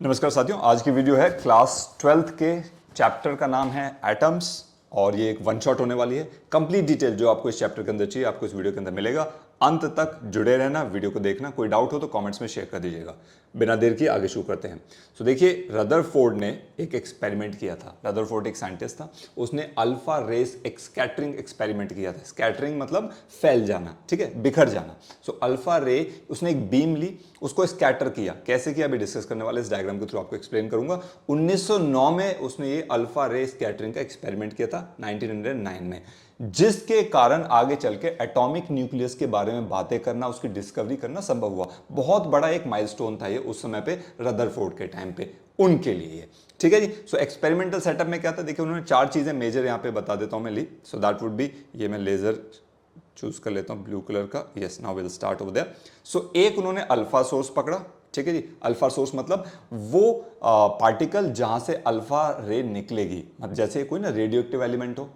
नमस्कार साथियों, आज की वीडियो है क्लास 12th के चैप्टर का नाम है एटम्स और ये एक वन शॉट होने वाली है। कंप्लीट डिटेल जो आपको इस चैप्टर के अंदर चाहिए आपको इस वीडियो के अंदर मिलेगा। अंत तक जुड़े रहना, वीडियो को देखना। कोई डाउट हो तो कमेंट्स में शेयर कर दीजिएगा। बिना देर किए आगे शुरू करते हैं। सो देखिए, रदरफोर्ड ने एक एक्सपेरिमेंट किया था। रदरफोर्ड एक साइंटिस्ट था, उसने अल्फा रेस स्कैटरिंग एक्सपेरिमेंट किया था। स्कैटरिंग मतलब फैल जाना, ठीक है, बिखर जाना। सो अल्फा रे, उसने एक बीम ली, उसको स्कैटर किया। कैसे किया अभी डिस्कस करने वाले, इस डायग्राम के थ्रू आपको एक्सप्लेन करूंगा। 1909 में उसने ये अल्फा रे स्कैटरिंग का एक्सपेरिमेंट किया था, 1909 में, जिसके कारण आगे चल के एटॉमिक न्यूक्लियस के बारे में बातें करना, उसकी डिस्कवरी करना संभव हुआ। बहुत बड़ा एक माइलस्टोन था ये उस समय पे, रदरफोर्ड के टाइम पे उनके लिए। ठीक है जी। सो एक्सपेरिमेंटल सेटअप में क्या था, देखिए उन्होंने चार चीजें मेजर यहां पे बता देता हूं मैं ली। सो दैट वुड बी, ये मैं लेजर चूज कर लेता हूं ब्लू कलर का। Yes, now will start over there. So एक उन्होंने अल्फा सोर्स पकड़ा, ठीक है जी। अल्फा सोर्स मतलब वो पार्टिकल जहां से अल्फा रे निकलेगी, मतलब जैसे कोई ना रेडियो एक्टिव एलिमेंट हो,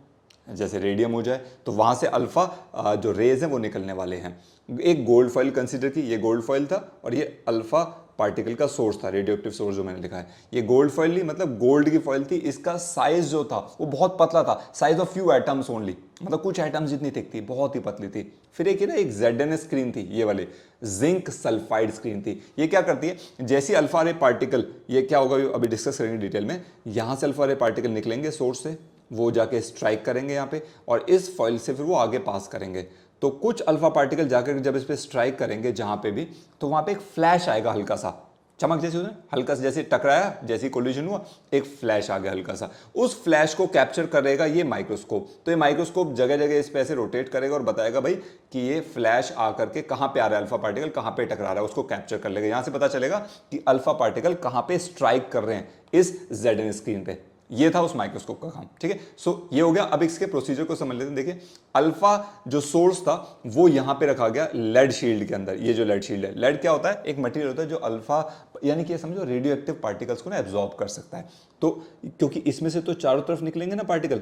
जैसे रेडियम हो जाए, तो वहां से अल्फा जो रेज हैं वो निकलने वाले हैं। एक गोल्ड फॉइल कंसीडर की, ये गोल्ड फॉइल था और ये अल्फा पार्टिकल का सोर्स था, रेडियो एक्टिव सोर्स जो मैंने लिखा है। ये गोल्ड फॉइल ली, मतलब गोल्ड की फॉइल थी। इसका साइज जो था वो बहुत पतला था, size of few atoms only, मतलब कुछ एटम्स जितनी थिक थी, बहुत ही पतली थी। फिर एक ना एक ZN स्क्रीन थी, ये वाली जिंक सल्फाइड स्क्रीन थी। ये क्या करती है, जैसी अल्फा रे पार्टिकल, ये क्या होगा अभी डिस्कस करेंगे डिटेल में। यहां से अल्फा रे पार्टिकल निकलेंगे सोर्स से, वो जाके स्ट्राइक करेंगे यहाँ पे और इस फॉइल से फिर वो आगे पास करेंगे। तो कुछ अल्फा पार्टिकल जाकर जब इस पे स्ट्राइक करेंगे जहां पे भी, तो वहां पे एक फ्लैश आएगा, हल्का सा चमक जैसी, उसने हल्का सा जैसे टकराया, जैसी कोलिजन हुआ, एक फ्लैश आ गया हल्का सा। उस फ्लैश को कैप्चर करेगा ये माइक्रोस्कोप। तो ये माइक्रोस्कोप जगह जगह इस पे ऐसे रोटेट करेगा और बताएगा भाई कि ये फ्लैश आकर के कहां पे आ रहा है, अल्फा पार्टिकल कहां पे टकरा रहा है, उसको कैप्चर कर लेगा। यहां से पता चलेगा कि अल्फा पार्टिकल कहां पे स्ट्राइक कर रहे हैं इस ZN स्क्रीन पे। ये था उस माइक्रोस्कोप का काम, ठीक है। सो ये हो गया। अब इसके प्रोसीजर को समझ लेते हैं। देखिए, अल्फा जो सोर्स था वो यहां पे रखा गया लेड शील्ड के अंदर। ये जो लेड शील्ड है, लेड क्या होता है, एक मटेरियल होता है जो अल्फा यानी कि समझो रेडियो एक्टिव पार्टिकल्स को ना एब्जॉर्ब कर सकता है। तो क्योंकि इसमें से तो चारों तरफ निकलेंगे ना पार्टिकल,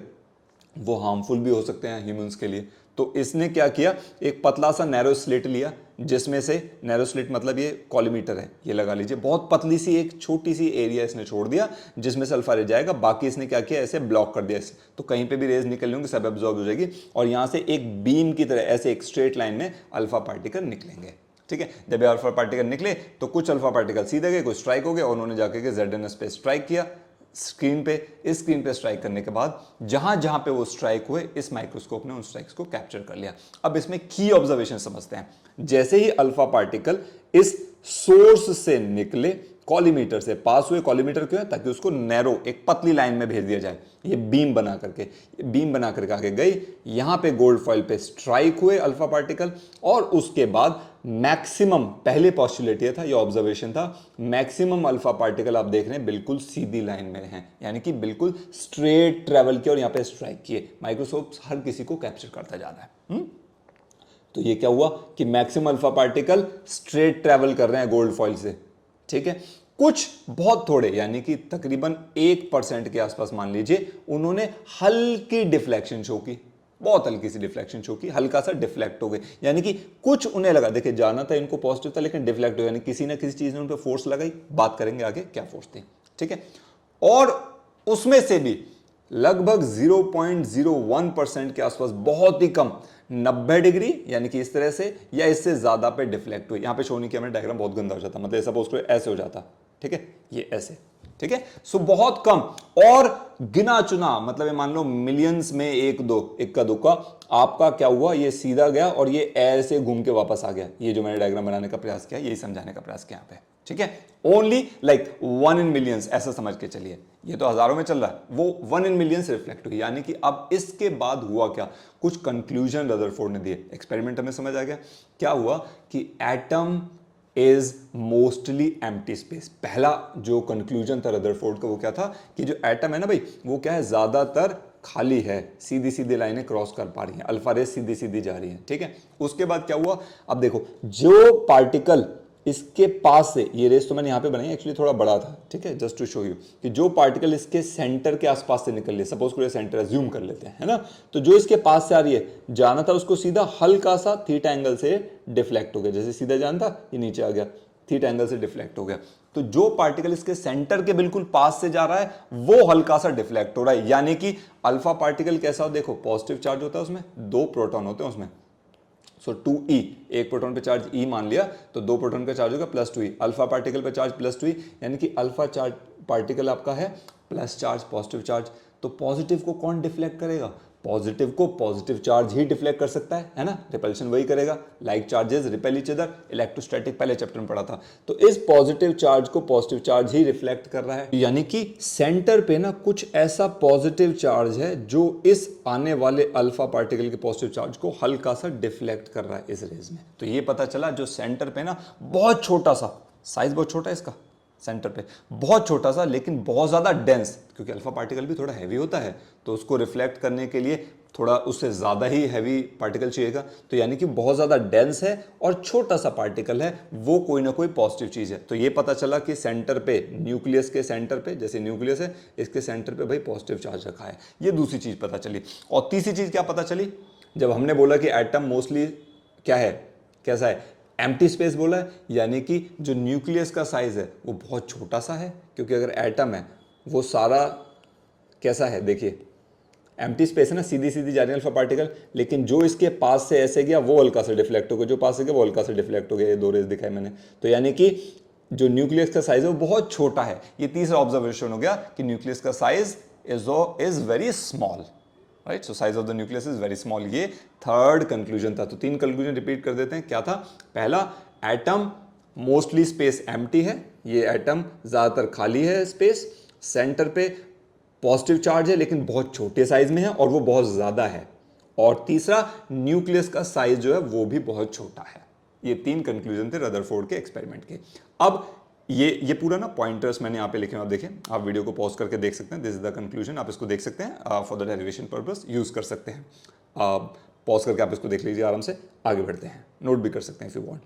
वो हार्मफुल भी हो सकते हैं ह्यूमंस के लिए। तो इसने क्या किया, एक पतला सा नैरो स्लिट लिया, जिसमें से नैरो स्लिट मतलब ये कॉलीमीटर है, ये लगा लीजिए। बहुत पतली सी एक छोटी सी एरिया इसने छोड़ दिया जिसमें से अल्फा रे जाएगा। बाकी इसने क्या किया, ऐसे ब्लॉक कर दिया इसे, तो कहीं पे भी रेज निकल होंगी, सब एब्जॉर्ब हो जाएगी और यहां से एक बीम की तरह ऐसे एक स्ट्रेट लाइन में अल्फा पार्टिकल निकलेंगे। ठीक है, जब ये अल्फा पार्टिकल निकले तो कुछ अल्फा पार्टिकल सीधे गए, कुछ स्ट्राइक हो गए और उन्होंने जाकर के ZNS पे स्ट्राइक किया स्क्रीन पे। इस स्क्रीन पे स्ट्राइक करने के बाद जहां जहां पे वो स्ट्राइक हुए, इस माइक्रोस्कोप ने उन स्ट्राइक्स को कैप्चर कर लिया। अब इसमें की ऑब्जर्वेशन समझते हैं। जैसे ही अल्फा पार्टिकल इस सोर्स से निकले, कॉलीमीटर से पास हुए, कॉलीमीटर क्यों है, ताकि उसको नैरो एक पतली लाइन में भेज दिया जाए। ये बीम बना करके, बीम बना करके आगे गई, यहां पे गोल्ड फॉइल पे स्ट्राइक हुए अल्फा पार्टिकल और उसके बाद मैक्सिमम, पहले पॉस्टुलेट ये था, ये ऑब्जर्वेशन था, मैक्सिमम अल्फा पार्टिकल आप देख रहे हैं बिल्कुल सीधी लाइन में हैं, यानी कि बिल्कुल स्ट्रेट ट्रेवल किया और यहां पे स्ट्राइक किए। माइक्रोस्कोप हर किसी को कैप्चर करता जा रहा है। तो ये क्या हुआ कि maximum alpha particle straight travel कर रहे हैं गोल्ड फॉइल से, ठीक है। कुछ बहुत थोड़े, यानी कि तकरीबन 1% के आसपास मान लीजिए, उन्होंने हल्की डिफ्लेक्शन शो की, बहुत हल्की सी डिफ्लेक्शन शो की, हल्का सा डिफ्लेक्ट हो गए। यानी कि कुछ उन्हें लगा, देखिए जाना था इनको पॉजिटिव था लेकिन डिफ्लेक्ट हो, यानी किसी ना किसी चीज ने उन पर फोर्स लगाई। बात करेंगे आगे क्या फोर्स थी, ठीक है। और उसमें से भी लगभग 0.01% के आसपास, बहुत ही कम, 90 डिग्री यानी कि इस तरह से या इससे ज्यादा पे डिफ्लेक्ट हुई। यहां पे शो नहीं किया मैंने, डायग्राम बहुत गंदा हो जाता, मतलब सपोज करो ऐसे हो जाता, ठीक है, ये ऐसे, ठीक है। सो बहुत कम और गिना चुना, मतलब ये मान लो मिलियंस में एक दो, इक्का दुक्का, आपका क्या हुआ, ये सीधा गया और ये ऐसे घूम के वापस आ गया। ये जो मैंने डायग्राम बनाने का प्रयास किया, यही समझाने का प्रयास किया यहां पे, ठीक है। ओनली लाइक 1 in millions ऐसा समझ के चलिए। ये तो हजारों में चल रहा है, वो 1 in millions रिफ्लेक्ट हुई। यानी कि अब इसके बाद हुआ क्या, कुछ कंक्लूजन रदरफोर्ड ने दिए। एक्सपेरिमेंट हमें समझ आ गया क्या हुआ कि atom is mostly empty space. पहला जो कंक्लूजन था रदरफोर्ड का वो क्या था कि जो एटम है ना भाई, वो क्या है, ज्यादातर खाली है, सीधी सीधी लाइनें क्रॉस कर पा रही हैं, अल्फा रेस सीधी सीधी जा रही है, ठीक है। उसके बाद क्या हुआ, अब देखो, जो पार्टिकल इसके पास से, ये रेस तो मैंने यहां पे बनाई, एक्चुअली थोड़ा बड़ा था, ठीक है, जस्ट टू शो यू कि जो पार्टिकल इसके सेंटर के आसपास से निकल रही है, सपोज करो सेंटर अज्यूम कर लेते हैं, है ना, तो जो इसके पास से आ रही है, जाना था उसको सीधा, हल्का सा थीटा एंगल से डिफ्लेक्ट हो गया, जैसे सीधा जाना था ये नीचे आ गया। थीटा एंगल से डिफ्लेक्ट हो गया। तो जो पार्टिकल इसके सेंटर के बिल्कुल पास से जा रहा है वो हल्का सा डिफ्लेक्ट हो रहा है, यानी कि अल्फा पार्टिकल कैसा हो, देखो पॉजिटिव चार्ज होता है उसमें, 2 प्रोटॉन होते हैं उसमें, सो 2e, एक प्रोटॉन पे चार्ज e मान लिया तो 2 प्रोटॉन का चार्ज होगा +2e, अल्फा पार्टिकल पे चार्ज +2e, यानी कि अल्फा चार्ज पार्टिकल आपका है प्लस चार्ज, पॉजिटिव चार्ज। तो पॉजिटिव को कौन डिफ्लेक्ट करेगा, पॉजिटिव को पॉजिटिव चार्ज ही डिफ्लेक्ट कर सकता है ना, रिपल्शन वही करेगा, like charges repel each other, electrostatic पहले चैप्टर में पढ़ा था। तो इस पॉजिटिव चार्ज को पॉजिटिव चार्ज ही रिफ्लेक्ट कर रहा है, यानी कि सेंटर पे ना कुछ ऐसा पॉजिटिव चार्ज है जो इस आने वाले अल्फा पार्टिकल के पॉजिटिव चार्ज को हल्का सा डिफ्लेक्ट कर रहा है इस रेज में। तो ये पता चला जो सेंटर पे ना बहुत छोटा सा, साइज बहुत छोटा है इसका, सेंटर पे बहुत छोटा सा लेकिन बहुत ज़्यादा डेंस, क्योंकि अल्फा पार्टिकल भी थोड़ा हैवी होता है तो उसको रिफ्लेक्ट करने के लिए थोड़ा उससे ज़्यादा ही हैवी पार्टिकल चाहिएगा। तो यानी कि बहुत ज़्यादा डेंस है और छोटा सा पार्टिकल है, वो कोई ना कोई पॉजिटिव चीज़ है। तो ये पता चला कि सेंटर पे, न्यूक्लियस के सेंटर पे, जैसे न्यूक्लियस है इसके सेंटर पे भाई पॉजिटिव चार्ज रखा है। ये दूसरी चीज़ पता चली। और तीसरी चीज़ क्या पता चली, जब हमने बोला कि एटम मोस्टली क्या है, कैसा है, एम्प्टी स्पेस बोला है, यानी कि जो न्यूक्लियस का साइज है वो बहुत छोटा सा है, क्योंकि अगर एटम है वो सारा कैसा है, देखिए एम्प्टी स्पेस है ना, सीधी सीधी जा रही है अल्फा पार्टिकल, लेकिन जो इसके पास से ऐसे गया वो हल्का सा डिफ्लेक्ट हो गया, जो पास से गया वो हल्का सा डिफ्लेक्ट हो गया, ये 2 रेज दिखाए मैंने। तो यानी कि जो न्यूक्लियस का साइज है वो बहुत छोटा है। ये तीसरा ऑब्जर्वेशन हो गया कि न्यूक्लियस का size is very small, right, so size of the nucleus is very small. ये थर्ड कंक्लूजन था। तो 3 कंक्लूजन रिपीट कर देते हैं। क्या था, पहला, एटम मोस्टली स्पेस एम्प्टी है, ये एटम ज्यादातर खाली है स्पेस, सेंटर पे पॉजिटिव चार्ज है लेकिन बहुत छोटे साइज में है और वो बहुत ज्यादा है, और तीसरा न्यूक्लियस का साइज जो है वो भी बहुत छोटा है। ये 3 कंक्लूजन थे रदरफोर्ड के एक्सपेरिमेंट के। अब ये पूरा ना पॉइंटर्स मैंने यहाँ पे लिखे हैं, आप देखें, आप वीडियो को पॉज करके देख सकते हैं, दिस इज द कंक्लूजन, आप इसको देख सकते हैं, for the derivation purpose use कर सकते हैं। पॉज करके आप इसको देख लीजिए आराम से, आगे बढ़ते हैं, नोट भी कर सकते हैं इफ यू वांट।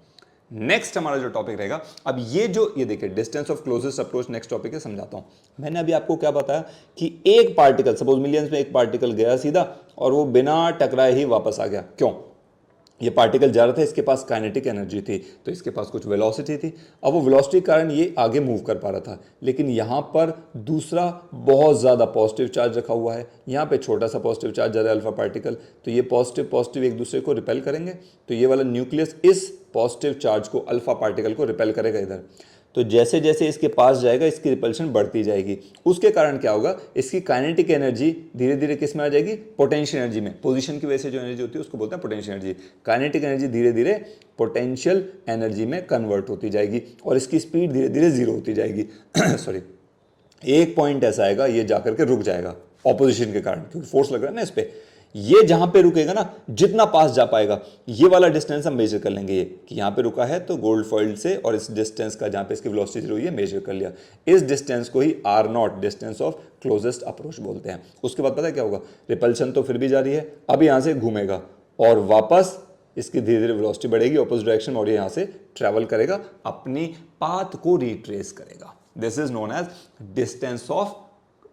नेक्स्ट हमारा जो टॉपिक रहेगा, अब ये देखिए distance of closest approach next topic है, समझाता हूं। मैंने अभी आपको क्या बताया कि एक पार्टिकल, सपोज मिलियंस में एक पार्टिकल गया सीधा और वो बिना टकराए ही वापस आ गया, क्यों, ये पार्टिकल जा रहा था, इसके पास काइनेटिक एनर्जी थी, तो इसके पास कुछ वेलोसिटी थी, अब वो वेलोसिटी के कारण ये आगे मूव कर पा रहा था, लेकिन यहाँ पर दूसरा बहुत ज़्यादा पॉजिटिव चार्ज रखा हुआ है, यहाँ पे छोटा सा पॉजिटिव चार्ज जा रहा है अल्फा पार्टिकल, तो ये पॉजिटिव पॉजिटिव एक दूसरे को रिपेल करेंगे, तो ये वाला न्यूक्लियस इस पॉजिटिव चार्ज को, अल्फा पार्टिकल को रिपेल करेगा इधर, तो जैसे जैसे इसके पास जाएगा इसकी रिपल्शन बढ़ती जाएगी, उसके कारण क्या होगा, इसकी काइनेटिक एनर्जी धीरे धीरे किस में आ जाएगी, पोटेंशियल एनर्जी में, पोजीशन की वजह से जो एनर्जी होती है उसको बोलते हैं पोटेंशियल एनर्जी, काइनेटिक एनर्जी धीरे धीरे पोटेंशियल एनर्जी में कन्वर्ट होती जाएगी और इसकी स्पीड धीरे धीरे जीरो होती जाएगी सॉरी, एक पॉइंट ऐसा आएगा ये जाकर के रुक जाएगा ऑपोजिशन के कारण, क्योंकि फोर्स लग रहा है ना इस पे, ये जहां पे रुकेगा ना, जितना पास जा पाएगा, ये वाला डिस्टेंस हम मेजर कर लेंगे, ये कि यहां पे रुका है तो गोल्ड फॉइल से, और इस डिस्टेंस का जहां पे इसकी वेलोसिटी जीरो हुई है मेजर कर लिया, इस डिस्टेंस को ही R0 distance of closest approach बोलते हैं। उसके बाद पता है क्या होगा, रिपल्शन तो फिर भी जारी है, अब यहां से घूमेगा और वापस इसकी धीरे धीरे वेलोसिटी बढ़ेगी ऑपोजिट डायरेक्शन में, और यहां से ट्रेवल करेगा, अपनी पाथ को रिट्रेस करेगा। This is known as distance of,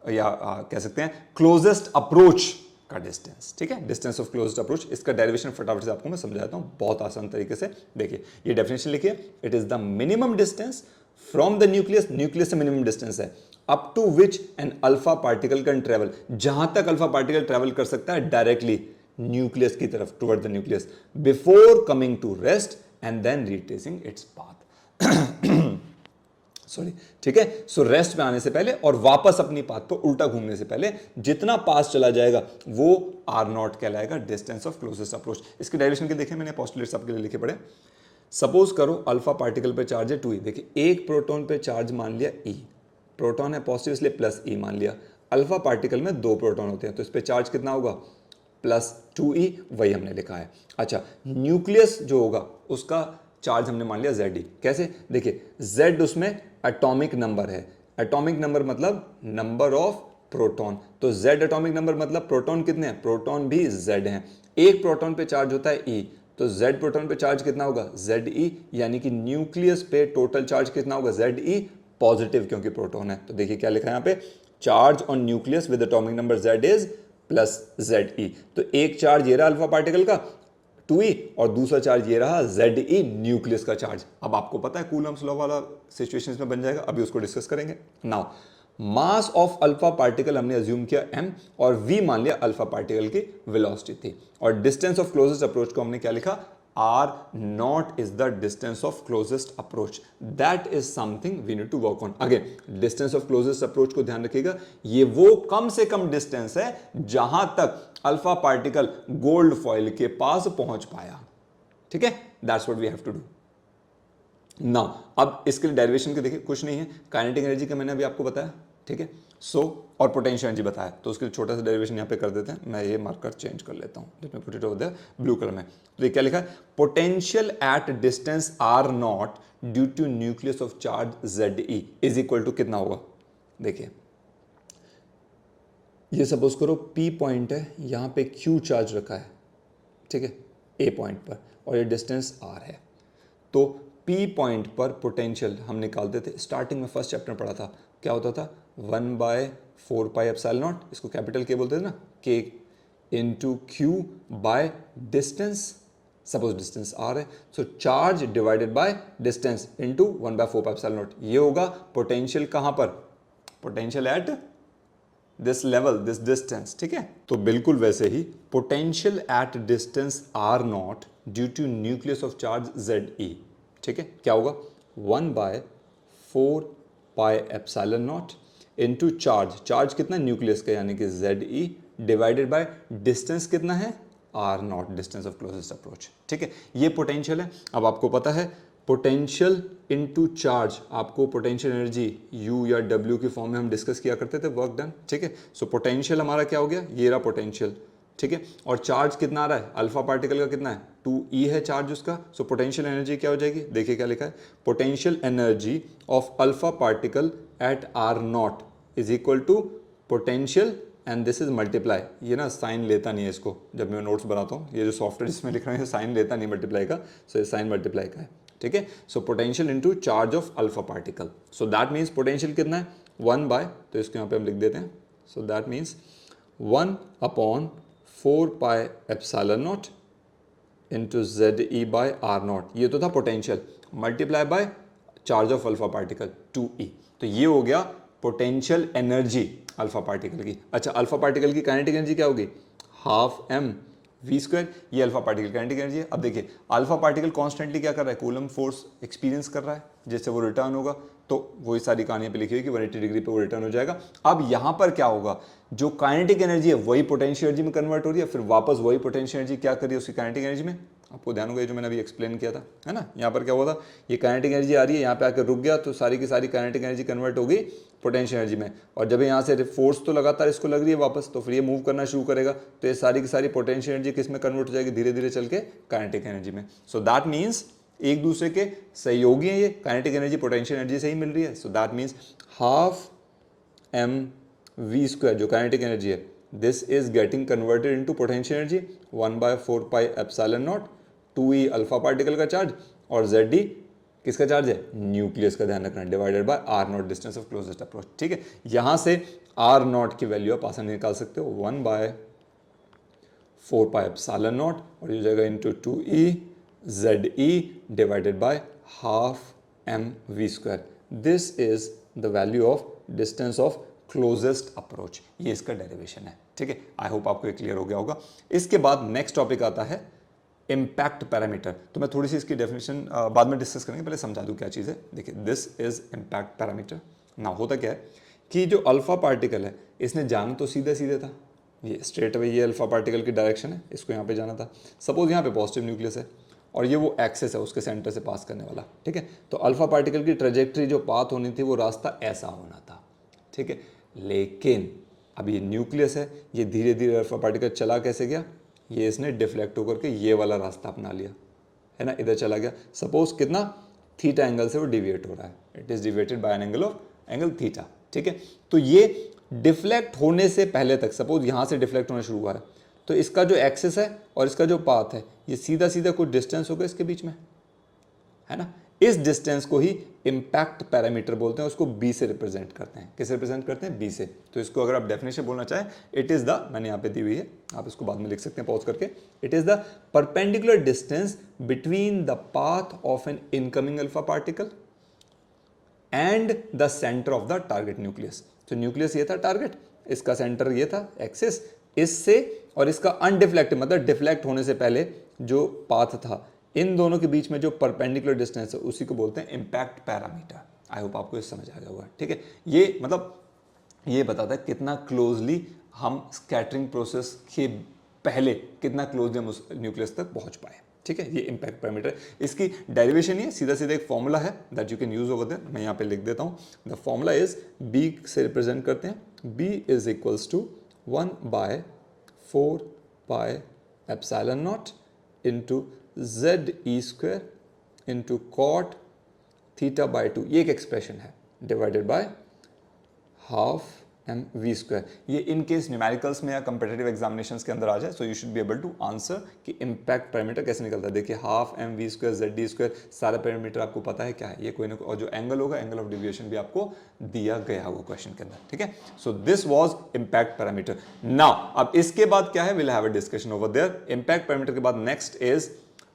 या कह सकते हैं क्लोजेस्ट अप्रोच का डिस्टेंस, ठीक है, डिस्टेंस ऑफ क्लोज्ड अप्रोच। इसका डेरिवेशन फटाफट से आपको मैं समझाता हूं बहुत आसान तरीके से। देखिए ये डेफिनेशन लिखिए, it is the minimum distance from the nucleus, nucleus से मिनिमम डिस्टेंस है, up to which an alpha particle can travel, जहां तक अल्फा पार्टिकल ट्रेवल कर सकता है डायरेक्टली न्यूक्लियस की तरफ, toward the nucleus, before coming to rest and then retracing its path sorry, ठीक है। सो रेस्ट में आने से पहले और वापस अपनी पाथ पर उल्टा घूमने से पहले जितना पास चला जाएगा वो R0 कहलाएगा, डिस्टेंस ऑफ क्लोजेस्ट अप्रोच। इसके डेरिवेशन के देखें मैंने पोस्टुलेट्स आपके लिए लिखे पड़े। सपोज करो अल्फा पार्टिकल पे चार्ज है 2e, देखिए एक प्रोटॉन पे चार्ज मान लिया e, प्रोटॉन है पॉजिटिव इसलिए प्लस e मान लिया, अल्फा पार्टिकल में 2 प्रोटॉन होते हैं तो इस पे चार्ज कितना होगा, प्लस 2e, वही हमने लिखा है। अच्छा, न्यूक्लियस जो होगा उसका चार्ज हमने मान लिया Ze, कैसे, देखिए Z उसमें एटॉमिक नंबर है, एटॉमिक नंबर मतलब नंबर ऑफ प्रोटॉन, तो Z एटॉमिक नंबर मतलब प्रोटॉन कितने हैं, प्रोटॉन भी Z हैं, एक प्रोटॉन पे चार्ज होता है E, तो Z प्रोटॉन पे चार्ज कितना होगा, Ze, यानी कि न्यूक्लियस पे टोटल चार्ज कितना होगा, Ze पॉजिटिव, क्योंकि प्रोटॉन है। तो देखिए क्या लिखा है यहाँ पे, charge on nucleus with atomic number Z is plus Ze, तो एक चार्ज ये रहा अल्फा पार्टिकल का, 2e, और दूसरा चार्ज ये रहा Ze, न्यूक्लियस का चार्ज। अब आपको पता है कूलम्स लॉ वाला सिचुएशंस में बन जाएगा, अभी उसको डिस्कस करेंगे। Now mass of alpha particle हमने अज्यूम किया m, और v मान लिया अल्फा पार्टिकल की वेलोसिटी थी, और डिस्टेंस ऑफ क्लोजेस्ट अप्रोच को हमने क्या लिखा, r0 is the distance of closest approach. That is something we need to work on. Again, distance of closest approach को ध्यान रखिएगा, ये वो कम से कम डिस्टेंस है जहां तक अल्फा पार्टिकल गोल्ड फॉइल के पास पहुंच पाया। ठीक है, that's what we have to do now. अब इसके लिए डेरिवेशन के देखिए, कुछ नहीं है, काइनेटिक एनर्जी का मैंने अभी आपको बताया। ठीक है, सो और पोटेंशियल एनर्जी बताया, तो उसके लिए छोटा सा डेरिवेशन यहाँ पे कर देते हैं। मैं ये मार्कर चेंज कर लेता हूँ, let me put it over there blue colour में। तो ये क्या लिखा है, potential at distance r0 due to nucleus of charge Ze is equal to कितना होगा। देखिए ये सपोज करो P पॉइंट है, यहाँ पे Q चार्ज रखा है, ठीक है, A पॉइंट पर, और ये डिस्टेंस R है। तो P पॉइंट पर पोटेंशियल हम निकालते थे, स्टार्टिंग में फर्स्ट चैप्टर में पढ़ा था, क्या होता था 1/4πε0, इसको कैपिटल K बोलते थे ना, K into Q by distance, suppose distance R है, so charge divided by distance into 1/4πε0, ये होगा पोटेंशियल कहाँ पर, potential at this level, this distance. ठीक है, तो बिल्कुल वैसे ही potential at distance r0 due to nucleus of charge Ze, ठीक है, क्या होगा 1/4πε0 इनटू चार्ज, चार्ज कितना न्यूक्लियस का यानी कि Ze, डिवाइडेड बाय डिस्टेंस कितना है r0, distance of closest approach. ठीक है, ये पोटेंशियल है। अब आपको पता है पोटेंशियल इनटू चार्ज, आपको पोटेंशियल एनर्जी U या W की फॉर्म में हम डिस्कस किया करते थे, वर्क डन। ठीक है, सो पोटेंशियल हमारा क्या हो गया, ये रहा पोटेंशियल। ठीक है, और चार्ज कितना आ रहा है, अल्फा पार्टिकल का कितना है 2e है चार्ज उसका, सो पोटेंशियल एनर्जी क्या हो जाएगी, देखिए क्या लिखा है, potential energy of alpha particle at r0 is equal to potential, and this is multiply. ये ना साइन लेता नहीं है इसको, जब मैं नोट्स बनाता हूँ, ये जो सॉफ्टवेयर जिसमें लिख रहे हैं साइन लेता नहीं मल्टीप्लाई का, सो ये साइन मल्टीप्लाई का है। ठीक है, so potential into charge of alpha particle, so that means potential कितना है 1 बाय, तो इसको यहाँ पे हम लिख देते हैं, so that means 1/4πε0 into Ze by r0, ये तो था potential, multiply by charge of alpha particle 2e, तो ये हो गया पोटेंशियल एनर्जी अल्फा पार्टिकल की। अच्छा, अल्फा पार्टिकल की काइनेटिक एनर्जी क्या होगी, 12mv², ये अल्फा पार्टिकल काइनेटिक एनर्जी है। अब देखिए अल्फा पार्टिकल कॉन्स्टेंटली क्या कर रहा है, कूलम फोर्स एक्सपीरियंस कर रहा है, जैसे वो रिटर्न होगा, तो वही सारी कहानियां पे लिखी हुई कि 180 डिग्री पे वो रिटर्न हो जाएगा। अब यहाँ पर क्या होगा, जो काइनेटिक एनर्जी है वही पोटेंशियल एनर्जी में कन्वर्ट हो रही है, फिर वापस वही पोटेंशियल एनर्जी क्या कर रही है उसकी काइनेटिक एनर्जी में। आपको ध्यान होगा जो मैंने अभी एक्सप्लेन किया था, है ना, यहाँ पर क्या हुआ था, ये काइनेटिक एनर्जी आ रही है, यहाँ पे आकर रुक गया, तो सारी की सारी काइनेटिक एनर्जी कन्वर्ट हो गई पोटेंशियल एनर्जी में, और जब यहाँ से फोर्स तो लगातार इसको लग रही है वापस, तो फिर ये मूव करना शुरू करेगा, तो ये सारी की सारी पोटेंशियल एनर्जी किस में कन्वर्ट हो जाएगी, धीरे धीरे चल के काइनेटिक एनर्जी में। सो दैट मीन्स एक दूसरे के सहयोगी हैं, ये काइनेटिक एनर्जी पोटेंशियल एनर्जी से ही मिल रही है, सो दैट मीन्स 12mv² जो काइनेटिक एनर्जी है, this is getting converted into potential energy 1/4πε0, 2e alpha particle का चार्ज, और Ze किसका चार्ज है, न्यूक्लियस का, ध्यान रखना, divided by r0 distance of closest approach. ठीक है, यहां से r0 की वैल्यू आप आसानी निकाल सकते हो, 1/4πε0, और ये हो जाएगा into 2e Ze divided by 12mv²। This is the value of distance of closest approach, ये इसका डेरिवेशन है। ठीक है, आई होप आपको ये क्लियर हो गया होगा। इसके बाद नेक्स्ट टॉपिक आता है इम्पैक्ट पैरामीटर, तो मैं थोड़ी सी इसकी डेफिनेशन बाद में डिस्कस करेंगे, पहले समझा दूं क्या चीज़ है। देखिए दिस इज इम्पैक्ट पैरामीटर। ना होता क्या है कि जो अल्फा पार्टिकल है इसने जाना तो सीधे सीधे था, ये स्ट्रेट अवे, ये अल्फा पार्टिकल की डायरेक्शन है, इसको यहाँ पे जाना था। सपोज यहाँ पे पॉजिटिव न्यूक्लियस है और ये वो एक्सेस है उसके सेंटर से पास करने वाला। ठीक है, तो अल्फा पार्टिकल की ट्रेजेक्ट्री जो पाथ होनी थी वो रास्ता ऐसा होना था। ठीक है, लेकिन अब ये न्यूक्लियस है, ये धीरे धीरे अल्फा पार्टिकल चला कैसे गया, ये इसने डिफ्लेक्ट होकर के ये वाला रास्ता अपना लिया, है ना, इधर चला गया। सपोज कितना थीटा एंगल से वो डिविएट हो रहा है, it is deviated by an angle theta. ठीक है, तो ये डिफ्लेक्ट होने से पहले तक, सपोज यहाँ से डिफ्लेक्ट होना शुरू हुआ है, तो इसका जो एक्सिस है और इसका जो पाथ है ये सीधा सीधा कुछ डिस्टेंस होगा इसके बीच में, है ना, इस डिस्टेंस को ही इम्पैक्ट पैरामीटर बोलते हैं, उसको बी से रिप्रेजेंट करते हैं। किसे रिप्रेजेंट करते हैं? बी से। तो इसको अगर आप डेफिनेशन बोलना चाहें, इट इज द, मैंने यहाँ पे दी हुई है, आप इसको बाद में लिख सकते हैं पॉज करके, it is the perpendicular distance between the path of N incoming alpha particle and the centre of the target nucleus. तो न्यूक्लियस ये था टारगेट, इसका सेंटर ये था एक्सिस, इससे और इसका अनडिफ्लेक्ट मतलब डिफ्लेक्ट होने से पहले जो पाथ था, इन दोनों के बीच में जो परपेंडिकुलर डिस्टेंस है उसी को बोलते हैं इम्पैक्ट पैरामीटर। आई होप आपको ये समझ आ गया होगा। ठीक है, ये मतलब ये बताता है कितना क्लोजली हम स्कैटरिंग प्रोसेस के पहले कितना क्लोजली हम उस न्यूक्लियस तक पहुंच पाए। ठीक है, ये इम्पैक्ट पैरामीटर, इसकी डेरिवेशन ही है, सीधा सीधा एक फॉर्मूला है that you can use over there. मैं यहाँ पे लिख देता हूँ। द फॉर्मूला इज, बी से रिप्रेजेंट करते हैं, B is equals to 1/4 pi epsilon naught into ZE² into cot θ/2, ये एक एक्सप्रेशन है, डिवाइडेड बाय हाफ mv²। ये इन केस न्यूमेरिकल्स में या कंपेटिटिव एग्जामिनेशंस के अंदर आ जाए, so you should be able to answer कि इम्पैक्ट पैरामीटर कैसे निकलता है। देखिए हाफ mv² ZD², सारा पैरामीटर आपको पता है क्या है, ये कोई ना कोई, और जो एंगल होगा, एंगल ऑफ डेविएशन भी आपको दिया गया होगा क्वेश्चन के अंदर। ठीक है, so this was impact parameter. Now अब इसके बाद क्या है, will have a discussion over there. Impact parameter के बाद नेक्स्ट इज,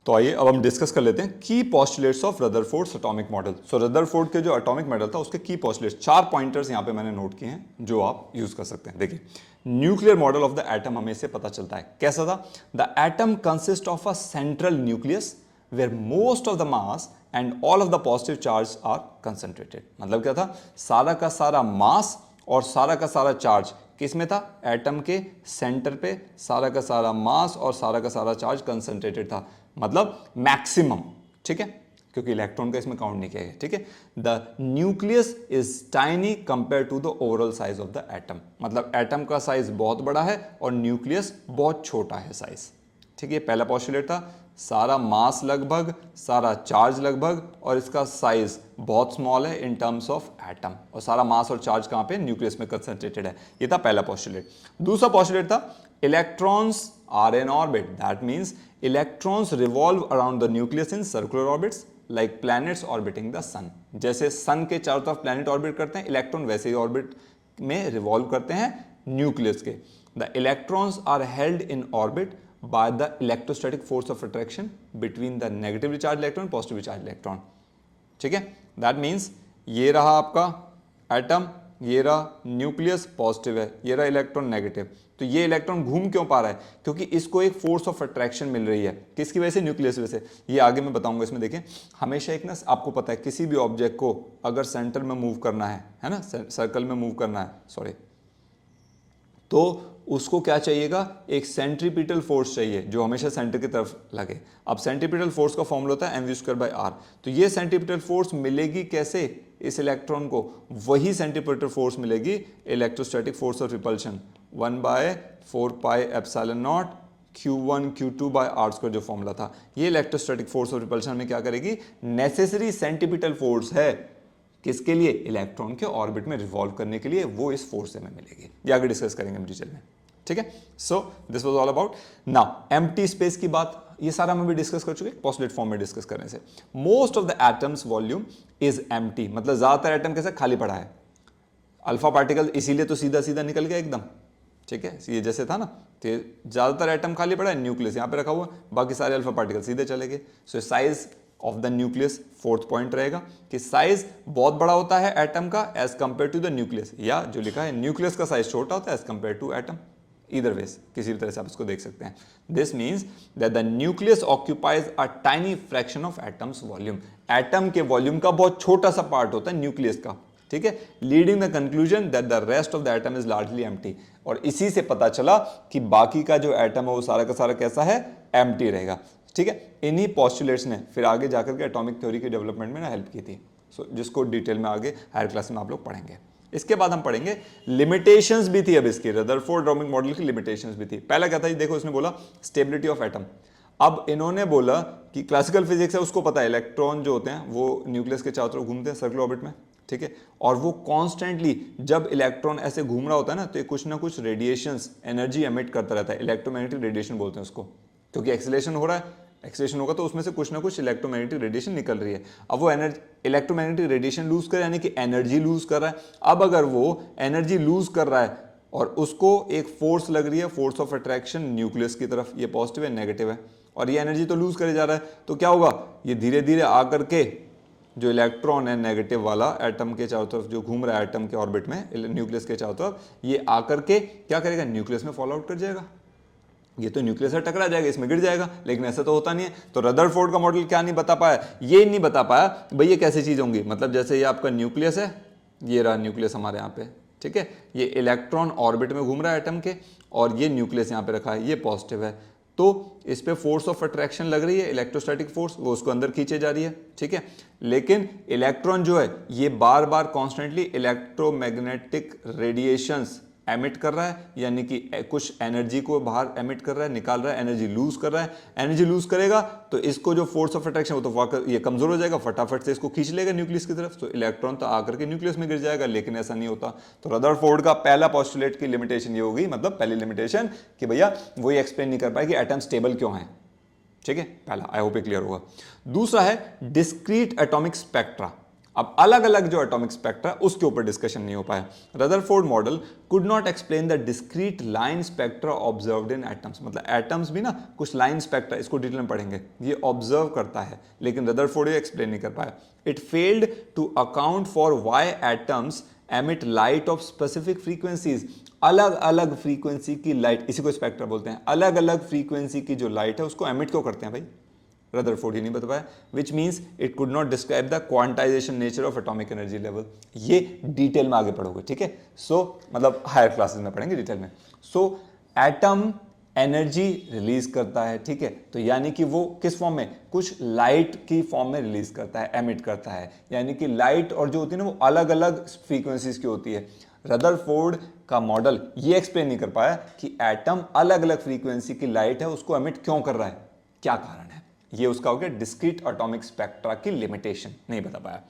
तो आइए अब हम डिस्कस कर लेते हैं की postulates of Rutherford's atomic model. So Rutherford के जो एटॉमिक मॉडल था उसके की पोस्टुलेट्स, 4 पॉइंटर्स यहां पे मैंने नोट किए हैं जो आप यूज कर सकते हैं। देखिए, nuclear model of the atom हमें इससे पता चलता है कैसा था। The atom consist of a central nucleus where most of the mass and all of the positive charge are concentrated. मतलब क्या था, सारा का सारा मास और सारा का सारा चार्ज किस में था? एटम के सेंटर पे सारा का सारा मास और सारा का सारा चार्ज कंसंट्रेटेड था, मतलब मैक्सिमम। ठीक है, क्योंकि इलेक्ट्रॉन का इसमें काउंट नहीं किया गया। ठीक है, the nucleus is tiny compare to the overall size of the atom, मतलब एटम का साइज बहुत बड़ा है और न्यूक्लियस बहुत छोटा है साइज। ठीक है, पहला पोस्टुलेट था, सारा मास लगभग, सारा चार्ज लगभग, और इसका साइज बहुत स्मॉल है इन टर्म्स ऑफ एटम, और सारा मास और चार्ज कहां पे? न्यूक्लियस में कंसंट्रेटेड है। ये था पहला पोस्टुलेट। दूसरा पोस्टुलेट था, electrons are in orbit, that means electrons revolve around the nucleus in circular orbits like planets orbiting the sun. जैसे सन के चारों तरफ प्लैनेट ऑर्बिट करते हैं, इलेक्ट्रॉन वैसे ही ऑर्बिट में रिवॉल्व करते हैं न्यूक्लियस के। The electrons are held in orbit by the electrostatic force of attraction between the negatively charged electron and positively charged electron। ठीक है, that means ये रहा आपका एटम, ये रहा न्यूक्लियस पॉजिटिव है, ये रहा इलेक्ट्रॉन नेगेटिव। तो ये इलेक्ट्रॉन घूम क्यों पा रहा है? क्योंकि इसको एक फोर्स ऑफ अट्रैक्शन मिल रही है। किसकी वजह से? न्यूक्लियस की वजह से। ये आगे मैं बताऊंगा। इसमें देखें, हमेशा एक ना, आपको पता है किसी भी ऑब्जेक्ट को अगर सेंटर में मूव करना है ना, सर्कल में मूव करना है, सॉरी, तो उसको क्या चाहिएगा? एक सेंट्रीपिटल फोर्स चाहिए जो हमेशा सेंटर की तरफ लगे। अब सेंट्रीपिटल फोर्स का फॉर्मूला होता है mv²/r। तो ये सेंट्रीपिटल फोर्स मिलेगी कैसे इस इलेक्ट्रॉन को? वही सेंट्रीपिटल फोर्स मिलेगी electrostatic force of repulsion 1/4 pi epsilon not Q1 Q2/r² जो फॉर्मूला था। ये इलेक्ट्रोस्टैटिक फोर्स ऑफ रिपल्शन में क्या करेगी? नेसेसरी सेंट्रीपिटल फोर्स है किसके लिए? इलेक्ट्रॉन के ऑर्बिट में रिवॉल्व करने के लिए, वो इस फोर्स से हमें मिलेगी। ये आगे डिस्कस करेंगे डिटेल में। ठीक है, so this was all about. Now empty space की बात, ये सारा हम भी डिस्कस कर चुके पोस्टुलेट फॉर्म में डिस्कस करने से। Most of the atoms volume is empty, मतलब ज्यादातर एटम कैसे? खाली पड़ा है। अल्फा पार्टिकल इसीलिए तो सीधा सीधा निकल गया एकदम। ठीक है, ये जैसे था ना, तो ज्यादातर एटम खाली पड़ा है, न्यूक्लियस यहाँ पे रखा हुआ, बाकी सारे अल्फा पार्टिकल सीधे चले गए। So size of the nucleus fourth point रहेगा कि साइज बहुत बड़ा होता है एटम का as compare to the nucleus, या जो लिखा है न्यूक्लियस का साइज छोटा होता है as compare to atom. Either ways, किसी भी तरह से आप इसको देख सकते हैं। This means that the nucleus occupies a tiny fraction of atom's volume. Atom के वॉल्यूम का बहुत छोटा सा पार्ट होता है न्यूक्लियस का। ठीक है, leading the conclusion that the rest of the atom is largely empty. और इसी से पता चला कि बाकी का जो एटम है वो सारा का सारा कैसा है? एम्प्टी रहेगा। ठीक है, इन्हीं पोस्टुलेट्स ने फिर आगे जाकर के एटॉमिक थ्योरी के डेवलपमेंट में ना हेल्प की थी। जिसको डिटेल में आगे हायर क्लास में आप लोग पढ़ेंगे। इसके बाद हम पढ़ेंगे लिमिटेशंस भी थी। अब इसकी रदरफोर्ड एटॉमिक मॉडल की लिमिटेशंस भी थी। पहला क्या था? देखो, इसने बोला स्टेबिलिटी ऑफ एटम। अब इन्होंने बोला कि क्लासिकल फिजिक्स है, उसको पता है इलेक्ट्रॉन जो होते हैं वो न्यूक्लियस के चारों तरफ घूमते हैं सर्कुलर ऑर्बिट में। ठीक है, और वो कॉन्स्टेंटली जब इलेक्ट्रॉन ऐसे घूम रहा होता है ना, तो ये कुछ ना कुछ रेडिएशंस, एनर्जी एमिट करता रहता है। इलेक्ट्रोमैग्नेटिक रेडिएशन बोलते हैं उसको, क्योंकि एक्सीलरेशन हो रहा है, एक्सेलरेशन होगा तो उसमें से कुछ ना कुछ इलेक्ट्रोमैग्नेटिक रेडिएशन निकल रही है। अब वो एनर्जी इलेक्ट्रोमैग्नेटिक रेडिएशन लूज कर रहा है, यानी कि एनर्जी लूज कर रहा है। अब अगर वो एनर्जी लूज कर रहा है और उसको एक फोर्स लग रही है, फोर्स ऑफ अट्रैक्शन न्यूक्लियस की तरफ, ये पॉजिटिव है नेगेटिव है, और ये एनर्जी तो लूज करे जा रहा है, तो क्या होगा, ये धीरे धीरे आकर के जो इलेक्ट्रॉन है नेगेटिव वाला एटम के चारों तरफ जो घूम रहा है एटम के ऑर्बिट में न्यूक्लियस के चारों तरफ, ये आकर के क्या करेगा, न्यूक्लियस में फॉल आउट कर जाएगा। ये तो न्यूक्लियस से टकरा जाएगा, इसमें गिर जाएगा, लेकिन ऐसा तो होता नहीं है। तो रदरफोर्ड का मॉडल क्या नहीं बता पाया, ये नहीं बता पाया भाई ये कैसी चीज होंगी। मतलब जैसे ये आपका न्यूक्लियस है, ये रहा न्यूक्लियस हमारे यहाँ पे, ठीक है, ये इलेक्ट्रॉन ऑर्बिट में घूम रहा है एटम के, और ये न्यूक्लियस यहाँ पे रखा है, ये पॉजिटिव है, तो इस पे फोर्स ऑफ अट्रैक्शन लग रही है, इलेक्ट्रोस्टैटिक फोर्स, वो उसको अंदर खींचे जा रही है, ठीक है। लेकिन इलेक्ट्रॉन जो है ये बार बार कॉन्स्टेंटली इलेक्ट्रोमैग्नेटिक रेडिएशंस एमिट कर रहा है, यानी कि कुछ एनर्जी को बाहर एमिट कर रहा है, निकाल रहा है, एनर्जी लूज कर रहा है। एनर्जी लूज करेगा तो इसको जो फोर्स ऑफ अट्रैक्शन वो तो ये कमजोर हो जाएगा, फटाफट से इसको खींच लेगा न्यूक्लियस की तरफ, तो इलेक्ट्रॉन तो आकर के न्यूक्लियस में गिर जाएगा, लेकिन ऐसा नहीं होता। तो रदरफोर्ड का पहला पोस्टुलेट की लिमिटेशन ये होगी, मतलब पहली लिमिटेशन कि भैया वो ये एक्सप्लेन नहीं कर पाए कि एटम स्टेबल क्यों है, ठीक है, पहला। आई होप ये क्लियर होगा। दूसरा है डिस्क्रीट एटॉमिक स्पेक्ट्रा। अब अलग अलग जो एटॉमिक स्पेक्ट्रा उसके ऊपर डिस्कशन नहीं हो पाया। Rutherford model could not explain the discrete line spectra observed in atoms. मतलब एटम्स भी ना कुछ लाइन स्पेक्ट्रा, इसको डिटेल में पढ़ेंगे, ये ऑब्जर्व करता है, लेकिन रदरफोर्ड ये एक्सप्लेन नहीं कर पाया। It failed to account for why atoms emit light of specific frequencies. अलग अलग फ्रीक्वेंसी की लाइट, इसी को स्पेक्ट्रा बोलते हैं, अलग अलग फ्रीक्वेंसी की जो लाइट है उसको एमिट क्यों करते हैं भाई, रदरफोर्ड ही नहीं बता पाया, which means it could not describe the quantization nature of atomic energy level. ये डिटेल में आगे पढ़ोगे, ठीक है, सो मतलब हायर क्लासेस में पढ़ेंगे डिटेल में। सो एटम एनर्जी रिलीज करता है, ठीक है, तो यानी कि वो किस फॉर्म में, कुछ लाइट की फॉर्म में रिलीज करता है, एमिट करता है, यानी कि लाइट और जो होती है ना वो अलग अलग फ्रीक्वेंसीज की होती है। रदरफोर्ड का मॉडल ये एक्सप्लेन नहीं कर पाया कि एटम अलग अलग फ्रीक्वेंसी की लाइट है उसको एमिट क्यों कर रहा है, क्या कारण है। ये उसका हो गया डिस्क्रीट एटॉमिक स्पेक्ट्रा की लिमिटेशन, नहीं बता पाया।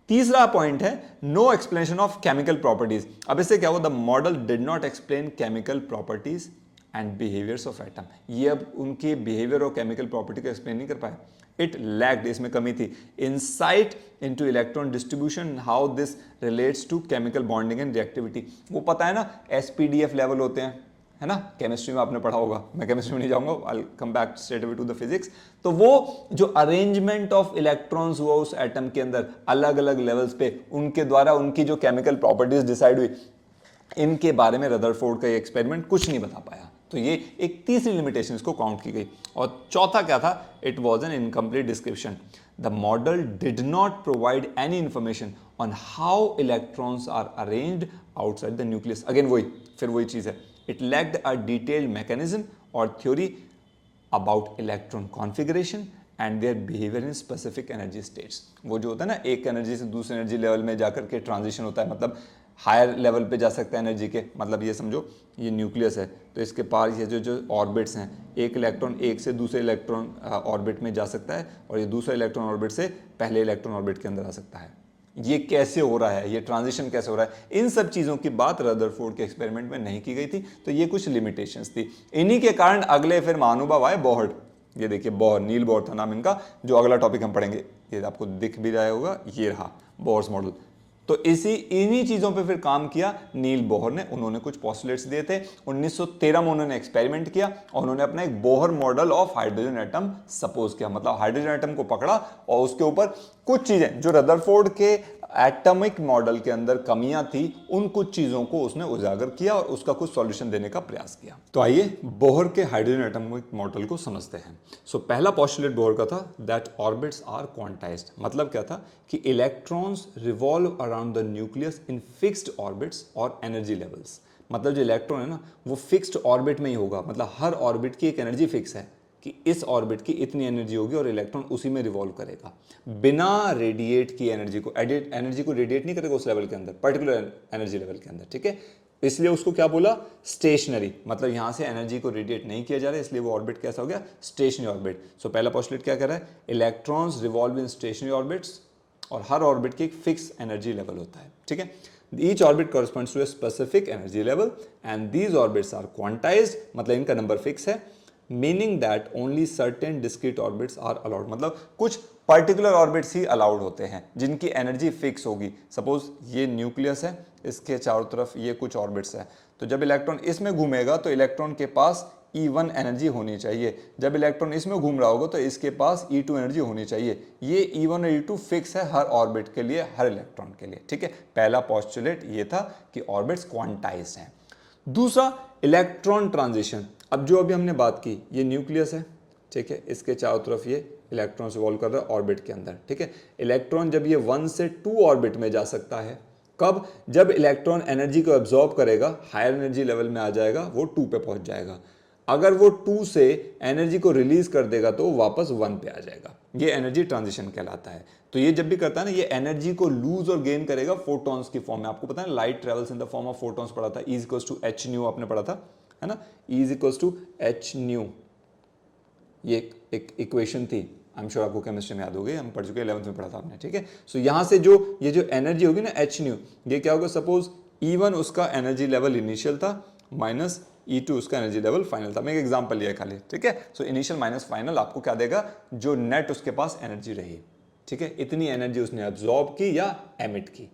तीसरा पॉइंट है no explanation of chemical properties. अब इससे क्या हुआ, the model did not explain chemical properties and behaviours of atom. ये अब उनके बिहेवियर और केमिकल प्रॉपर्टी को एक्सप्लेन नहीं कर पाया। इट लैक्ड, इसमें कमी थी, insight into electron distribution, how this relates to chemical bonding and reactivity. वो पता है ना एसपीडीएफ लेवल होते हैं, है ना, केमिस्ट्री में आपने पढ़ा होगा, मैं केमिस्ट्री में नहीं जाऊंगा, I come back straight away to the physics. तो वो जो अरेंजमेंट ऑफ इलेक्ट्रॉन्स हुआ उस एटम के अंदर अलग अलग लेवल्स पे, उनके द्वारा उनकी जो केमिकल प्रॉपर्टीज डिसाइड हुई, इनके बारे में रदरफोर्ड का ये एक्सपेरिमेंट कुछ नहीं बता पाया। तो ये एक तीसरी लिमिटेशन इसको काउंट की गई। और चौथा क्या था, it was an incomplete description. The model did not provide any information on how electrons are arranged outside the nucleus. Again वही, फिर वही चीज है, it lacked a detailed mechanism or theory about electron configuration and their behavior in specific energy states। वो जो होता है ना एक एनर्जी से दूसरे एनर्जी लेवल में जाकर के ट्रांजिशन होता है, मतलब हायर लेवल पे जा सकता है एनर्जी के। मतलब ये समझो ये न्यूक्लियस है तो इसके पार ये जो ऑर्बिट्स हैं, एक इलेक्ट्रॉन एक से दूसरे इलेक्ट्रॉन ऑर्बिट में जा सकता है और ये दूसरा इलेक्ट्रॉन ऑर्बिट से पहले इलेक्ट्रॉन ऑर्बिट के अंदर आ सकता है। ये कैसे हो रहा है, ये ट्रांजिशन कैसे हो रहा है, इन सब चीजों की बात रदरफोर्ड के एक्सपेरिमेंट में नहीं की गई थी। तो ये कुछ लिमिटेशंस थी। इन्हीं के कारण अगले फिर महानुभाव आए बोहर। ये देखिए बोहर, नील बोहर था नाम इनका, जो अगला टॉपिक हम पढ़ेंगे, ये आपको दिख भी रहा होगा, ये रहा बोहर्स मॉडल। तो इन्हीं चीजों पे फिर काम किया नील बोहर ने। उन्होंने कुछ पोस्टुलेट्स दिए थे, 1913 में उन्होंने एक्सपेरिमेंट किया और उन्होंने अपना एक Bohr model of hydrogen atom suppose किया। मतलब हाइड्रोजन एटम को पकड़ा और उसके ऊपर कुछ चीजें जो रदरफोर्ड के एटॉमिक मॉडल के अंदर कमियां थी, उन कुछ चीजों को उसने उजागर किया और उसका कुछ सॉल्यूशन देने का प्रयास किया। तो आइए बोहर के हाइड्रोजन एटॉमिक मॉडल को समझते हैं। पहला पोस्टुलेट बोहर का था दैट ऑर्बिट्स आर क्वांटाइज्ड। मतलब क्या था कि electrons revolve around the nucleus in fixed orbits और एनर्जी लेवल्स। मतलब जो इलेक्ट्रॉन है ना वो फिक्स्ड ऑर्बिट में ही होगा, मतलब हर ऑर्बिट की एक एनर्जी फिक्स है कि इस ऑर्बिट की इतनी एनर्जी होगी और इलेक्ट्रॉन उसी में रिवॉल्व करेगा, बिना रेडिएट की एनर्जी को रेडिएट नहीं करेगा उस लेवल के अंदर, पर्टिकुलर एनर्जी लेवल के अंदर, ठीक है। इसलिए उसको क्या बोला, स्टेशनरी। मतलब यहां से एनर्जी को रेडिएट नहीं किया जा रहा है, इसलिए वो ऑर्बिट कैसा हो गया, स्टेशनरी ऑर्बिट। पहला पोस्टुलेट क्या कर रहा है, electrons revolve in stationary orbits और हर ऑर्बिट की एक फिक्स एनर्जी लेवल होता है, ठीक है। Each orbit corresponds to a specific energy level and these orbits are quantized, मतलब इनका नंबर फिक्स है। Meaning that only certain discrete orbits are allowed, मतलब कुछ पर्टिकुलर ऑर्बिट्स ही अलाउड होते हैं जिनकी एनर्जी फिक्स होगी। सपोज ये न्यूक्लियस है, इसके चारों तरफ ये कुछ ऑर्बिट्स है, तो जब इलेक्ट्रॉन इसमें घूमेगा तो इलेक्ट्रॉन के पास E1 एनर्जी होनी चाहिए, जब इलेक्ट्रॉन इसमें घूम रहा होगा तो इसके पास E2 एनर्जी होनी चाहिए। ये E1 और E2 फिक्स है हर ऑर्बिट के लिए, हर इलेक्ट्रॉन के लिए, ठीक है। पहला पोस्टुलेट ये था कि ऑर्बिट्स क्वांटाइज्ड हैं। दूसरा, इलेक्ट्रॉन ट्रांजिशन। अब जो अभी हमने बात की, ये न्यूक्लियस है, ठीक है, इसके चारों तरफ ये इलेक्ट्रॉन रिवॉल्व कर रहा है ऑर्बिट के अंदर, ठीक है। इलेक्ट्रॉन जब ये 1 से 2 ऑर्बिट में जा सकता है, कब? जब इलेक्ट्रॉन एनर्जी को एब्जॉर्ब करेगा, हायर एनर्जी लेवल में आ जाएगा, वो 2 पे पहुंच जाएगा। अगर वो 2 से एनर्जी को रिलीज कर देगा तो वापस 1 पे आ जाएगा। ये एनर्जी ट्रांजिशन कहलाता है। तो ये जब भी करता है ना, ये एनर्जी को लूज और गेन करेगा फोटॉन्स की फॉर्म में। आपको पता है light travels in the form of photons पढ़ा था, E = h न्यू आपने पढ़ा था, है ना, E = h न्यू, ये एक इक्वेशन थी, आई एम श्योर आपको केमिस्ट्री में याद हो गई, हम पढ़ चुके, 11th में पढ़ा था आपने, ठीक है। सो यहां से जो ये जो एनर्जी होगी ना h न्यू, ये क्या होगा? सपोज E1 उसका एनर्जी लेवल इनिशियल था माइनस E2 उसका एनर्जी लेवल फाइनल था। मैं एक एग्जांपल लिया खाली, ठीक है। सो इनिशियल माइनस फाइनल आपको क्या देगा? जो नेट उसके पास एनर्जी रही, ठीक है, इतनी एनर्जी उसने एब्जॉर्ब की या एमिट की,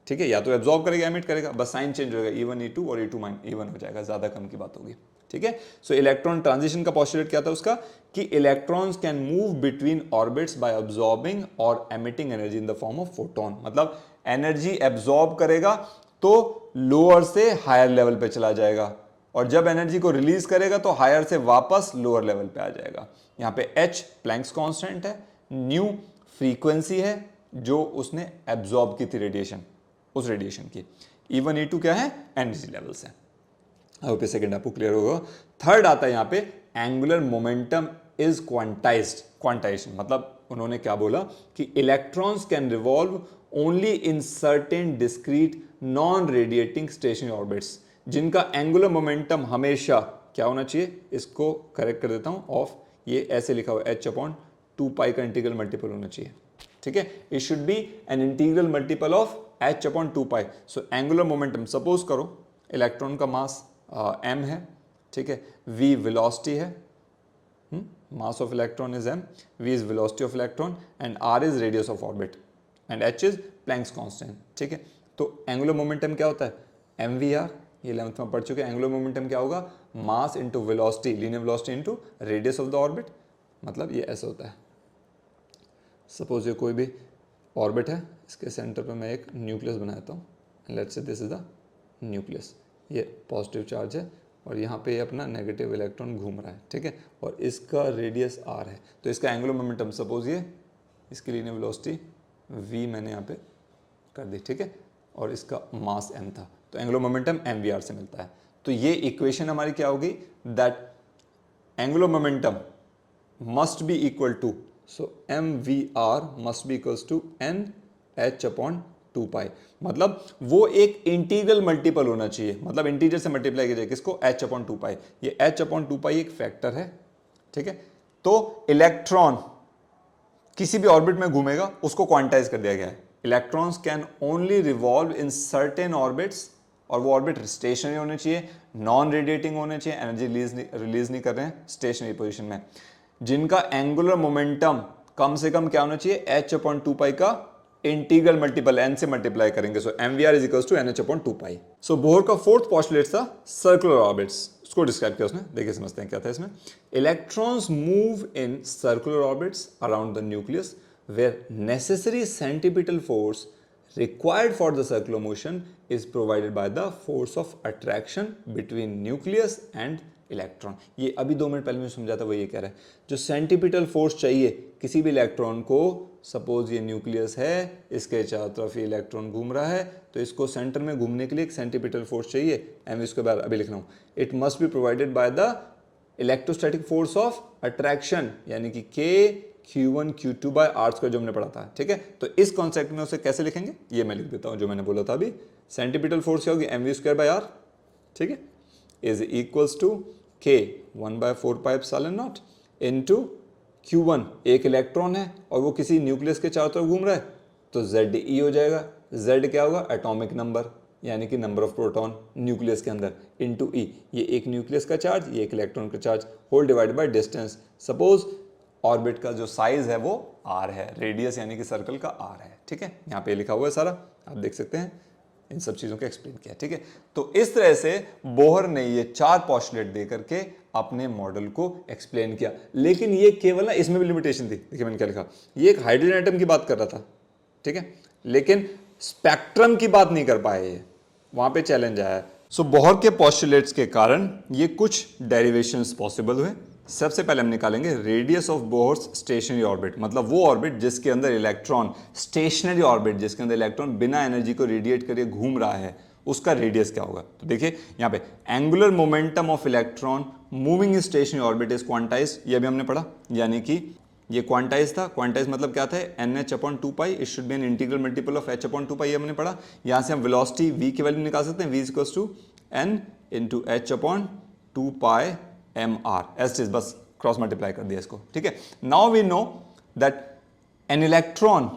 ठीक है, या तो एब्जॉर्ब करेगा एमिट करेगा, बस साइन चेंज होगा, E1 E2 और E2 E1 हो जाएगा, ज्यादा कम की बात होगी, ठीक है। सो इलेक्ट्रॉन ट्रांजिशन का पोस्टुलेट क्या था उसका? कि electrons can move between orbits by absorbing और emitting energy in the form of photon. मतलब एनर्जी एब्जॉर्ब करेगा तो लोअर से हायर लेवल पे चला जाएगा, और जब एनर्जी को रिलीज करेगा तो हायर से वापस लोअर लेवल पे आ जाएगा। यहाँ पे H प्लैंक्स कांस्टेंट है, न्यू फ्रीक्वेंसी है जो उसने एब्जॉर्ब की थी रेडिएशन, उस रेडिएशन की। E1 E2 क्या है? एनर्जी लेवल्स है। आई होप सेकंड आपको क्लियर होगा। थर्ड आता है यहाँ पे angular momentum is quantized. Quantization मतलब उन्होंने क्या बोला कि electrons can revolve only in certain discrete non radiating stationary orbits, जिनका एंगुलर मोमेंटम हमेशा क्या होना चाहिए? इसको करेक्ट कर देता हूं, ऑफ, ये ऐसे लिखा हुआ h/2π का इंटीग्रल मल्टीपल होना चाहिए, ठीक है। It should be an integral multiple of h/2π। So angular momentum, suppose करो इलेक्ट्रॉन का मास m है, ठीक है, v वेलोसिटी है, मास of electron is m, v is velocity of electron and r is radius of orbit and h is Planck's constant, ठीक है। तो angular momentum क्या होता है? mvr, ये 11th में पढ़ चुके हैं। एंगुलर मोमेंटम क्या होगा? Mass into velocity, linear velocity into radius of the orbit, मतलब ये ऐसा होता है। सपोज ये कोई भी ऑर्बिट है, इसके सेंटर पे मैं एक न्यूक्लियस बनाता हूँ, let's say this is the nucleus, ये पॉजिटिव चार्ज है और यहाँ पे ये अपना नेगेटिव इलेक्ट्रॉन घूम रहा है, ठीक है, और इसका रेडियस r है। तो इसका एंगुलर मोमेंटम, सपोज ये इसकी लीनियर वेलोसिटी v मैंने यहाँ पे कर दी, ठीक है, और इसका मास m था, तो एंगुलर मोमेंटम mvr से मिलता है। तो ये इक्वेशन हमारी क्या होगी? That angular momentum must be equal to, so mvr must be equals to nh/2π, मतलब वो एक इंटीग्रल मल्टीपल होना चाहिए, मतलब इंटीजर से मल्टीप्लाई किया जाए किसको? h/2π। ये h/2π एक फैक्टर है, ठीक है। तो इलेक्ट्रॉन किसी भी ऑर्बिट में घूमेगा, उसको क्वांटाइज कर दिया गया है। Electrons can only revolve in certain orbits, और वो ऑर्बिट स्टेशनरी होने चाहिए, नॉन रेडिएटिंग होने चाहिए, एनर्जी रिलीज नहीं कर रहे हैं, स्टेशनरी पोजीशन में, जिनका एंगुलर मोमेंटम कम से कम क्या होना चाहिए? h/2π का इंटीग्रल मल्टीपल, n से मल्टीप्लाई करेंगे, so mvr is equals to nh/2π। So Bohr का फोर्थ पोस्टुलेट था सर्कुलर ऑर्बिट्स, उसको डिस्क्राइब किया उसने, देखिए समझते हैं क्या था इसमें। Electrons move in circular orbits around the nucleus where necessary centripetal force required for the circular motion is provided by the force of attraction between nucleus and electron. ये अभी 2 मिनट पहले मैं समझा था, वो ये कह रहा है जो सेंट्रीपिटल फोर्स चाहिए किसी भी इलेक्ट्रॉन को, सपोज ये न्यूक्लियस है, इसके चारों तरफ ये इलेक्ट्रॉन घूम रहा है, तो इसको सेंटर में घूमने के लिए एक सेंट्रीपिटल फोर्स चाहिए, एम इसके बाद अभी लिख रहा हूँ, it must be provided by the electrostatic force of attraction, यानी कि K Q1 Q2 bye R square जो हमने पढ़ा था, ठीक है। तो इस कॉन्सेप्ट में उसे कैसे लिखेंगे ये मैं लिख देता हूं, जो मैंने बोला था अभी। सेंट्रीपिटल फोर्स क्या होगी? mv² बाय R, ठीक है, is equals to K 1/4πε0 into Q1, एक इलेक्ट्रॉन है और वो किसी न्यूक्लियस के चारों तरफ घूम रहा है, तो ZE हो जाएगा। Z क्या होगा? एटॉमिक नंबर, यानी कि नंबर ऑफ प्रोटॉन न्यूक्लियस के अंदर इनटू ई, ये एक न्यूक्लियस का चार्ज, ये एक इलेक्ट्रॉन का charge, whole divided by distance. Suppose orbit का जो साइज है वो r है, रेडियस यानी कि सर्कल का r है, ठीक है, यहाँ पे लिखा हुआ है सारा, आप देख सकते हैं, इन सब चीजों को एक्सप्लेन किया, ठीक है। तो इस तरह से बोहर ने ये 4 पोस्टुलेट दे करके अपने मॉडल को एक्सप्लेन किया। लेकिन ये केवल ना, इसमें भी लिमिटेशन थी, देखिए मैंने क्या लिखा, ये एक हाइड्रोजन एटम की बात कर रहा था, ठीक है, लेकिन स्पेक्ट्रम की बात नहीं कर पाए, ये वहां पे चैलेंज आया। सो बोहर के पोस्टुलेट्स के कारण ये कुछ डेरिवेशंस पॉसिबल हुए। सबसे पहले हम निकालेंगे radius of Bohr's stationery orbit, मतलब वो ऑर्बिट जिसके अंदर इलेक्ट्रॉन, स्टेशनरी ऑर्बिट जिसके अंदर इलेक्ट्रॉन बिना एनर्जी को रेडिएट करके घूम रहा है, उसका रेडियस क्या होगा। तो देखिए यहाँ पे angular momentum of electron moving in stationery orbit is quantized, ये भी हमने पढ़ा, यानी कि ये क्वांटाइज था। क्वांटाइज मतलब क्या था, NH/2π, it should be an integral multiple of H/2π, ये हमने पढ़ा। यहाँ से हम वेलोसिटी v की वैल्यू निकाल सकते हैं, v equals to n into H/2π mr, एस बस क्रॉस मल्टीप्लाई कर दिया इसको, ठीक है। Now we know that an electron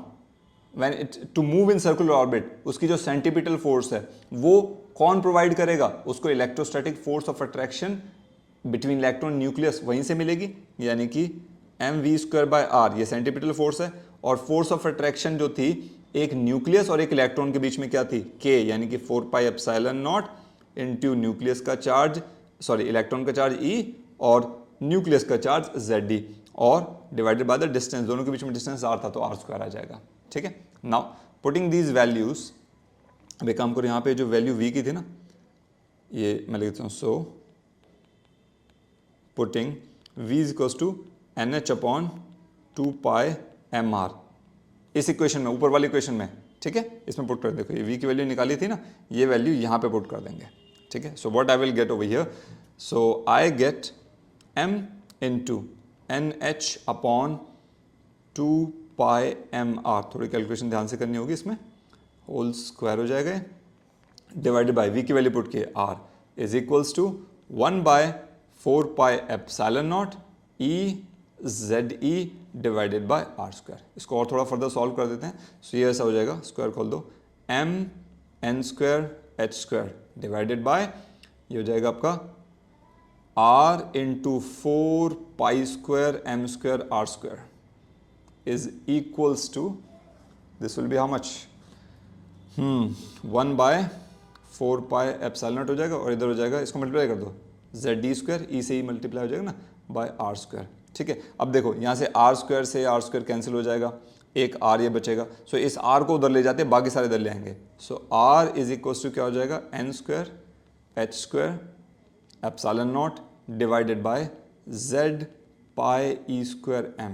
when it to move in circular orbit, उसकी जो सेंटीपिटल फोर्स है वो कौन प्रोवाइड करेगा, उसको electrostatic force of attraction between electron nucleus वहीं से मिलेगी, यानी कि mv²/r, ये सेंटीपिटल फोर्स है। और फोर्स ऑफ अट्रैक्शन जो थी एक न्यूक्लियस और एक इलेक्ट्रॉन के बीच में क्या थी, k, यानी कि 4πε0 इनटू न्यूक्लियस का चार्ज, सॉरी इलेक्ट्रॉन का चार्ज E और न्यूक्लियस का चार्ज ZD, और डिवाइडेड बाय द डिस्टेंस, दोनों के बीच में डिस्टेंस r था तो r² आ जाएगा, ठीक है। नाउ पुटिंग दीज वैल्यूज, अब एक काम करो, यहाँ पे जो वैल्यू v की थी ना, ये मैं लिख देता हूँ, so putting v is equals to NH/2π mr, इस इक्वेशन में, ऊपर वाली इक्वेशन में, ठीक है, इसमें पुट कर, देखो ये v की वैल्यू निकाली थी ना, ये वैल्यू यहाँ पे पुट कर देंगे, ठीक है। So what I will get over here, so I get m into NH/2π mr, थोड़ी कैलकुलेशन ध्यान से करनी होगी इसमें, होल स्क्वायर हो जाएगा, डिवाइडेड बाय v की वैल्यू पुट किए r is equals to 1/4πε0 EZE divided by r²। इसको और थोड़ा फर्दर सॉल्व कर देते हैं, सो ये ऐसा हो जाएगा, स्क्वायर खोल दो, mn²h² डिवाइडेड बाय, ये हो जाएगा आपका r into 4π² m² r² is equals to, this will be how much, 1/4πε0 हो जाएगा, और इधर हो जाएगा, इसको मल्टीप्लाई कर दो, ZD², E से ही मल्टीप्लाई हो जाएगा ना, बाय r², ठीक है। अब देखो यहाँ से r² से r² कैंसिल हो जाएगा, एक r ये बचेगा, सो इस r को उधर ले जाते हैं, बाकी सारे इधर ले आएंगे, सो r इज इक्वल टू क्या हो जाएगा, n² h² divided by Z πe²m,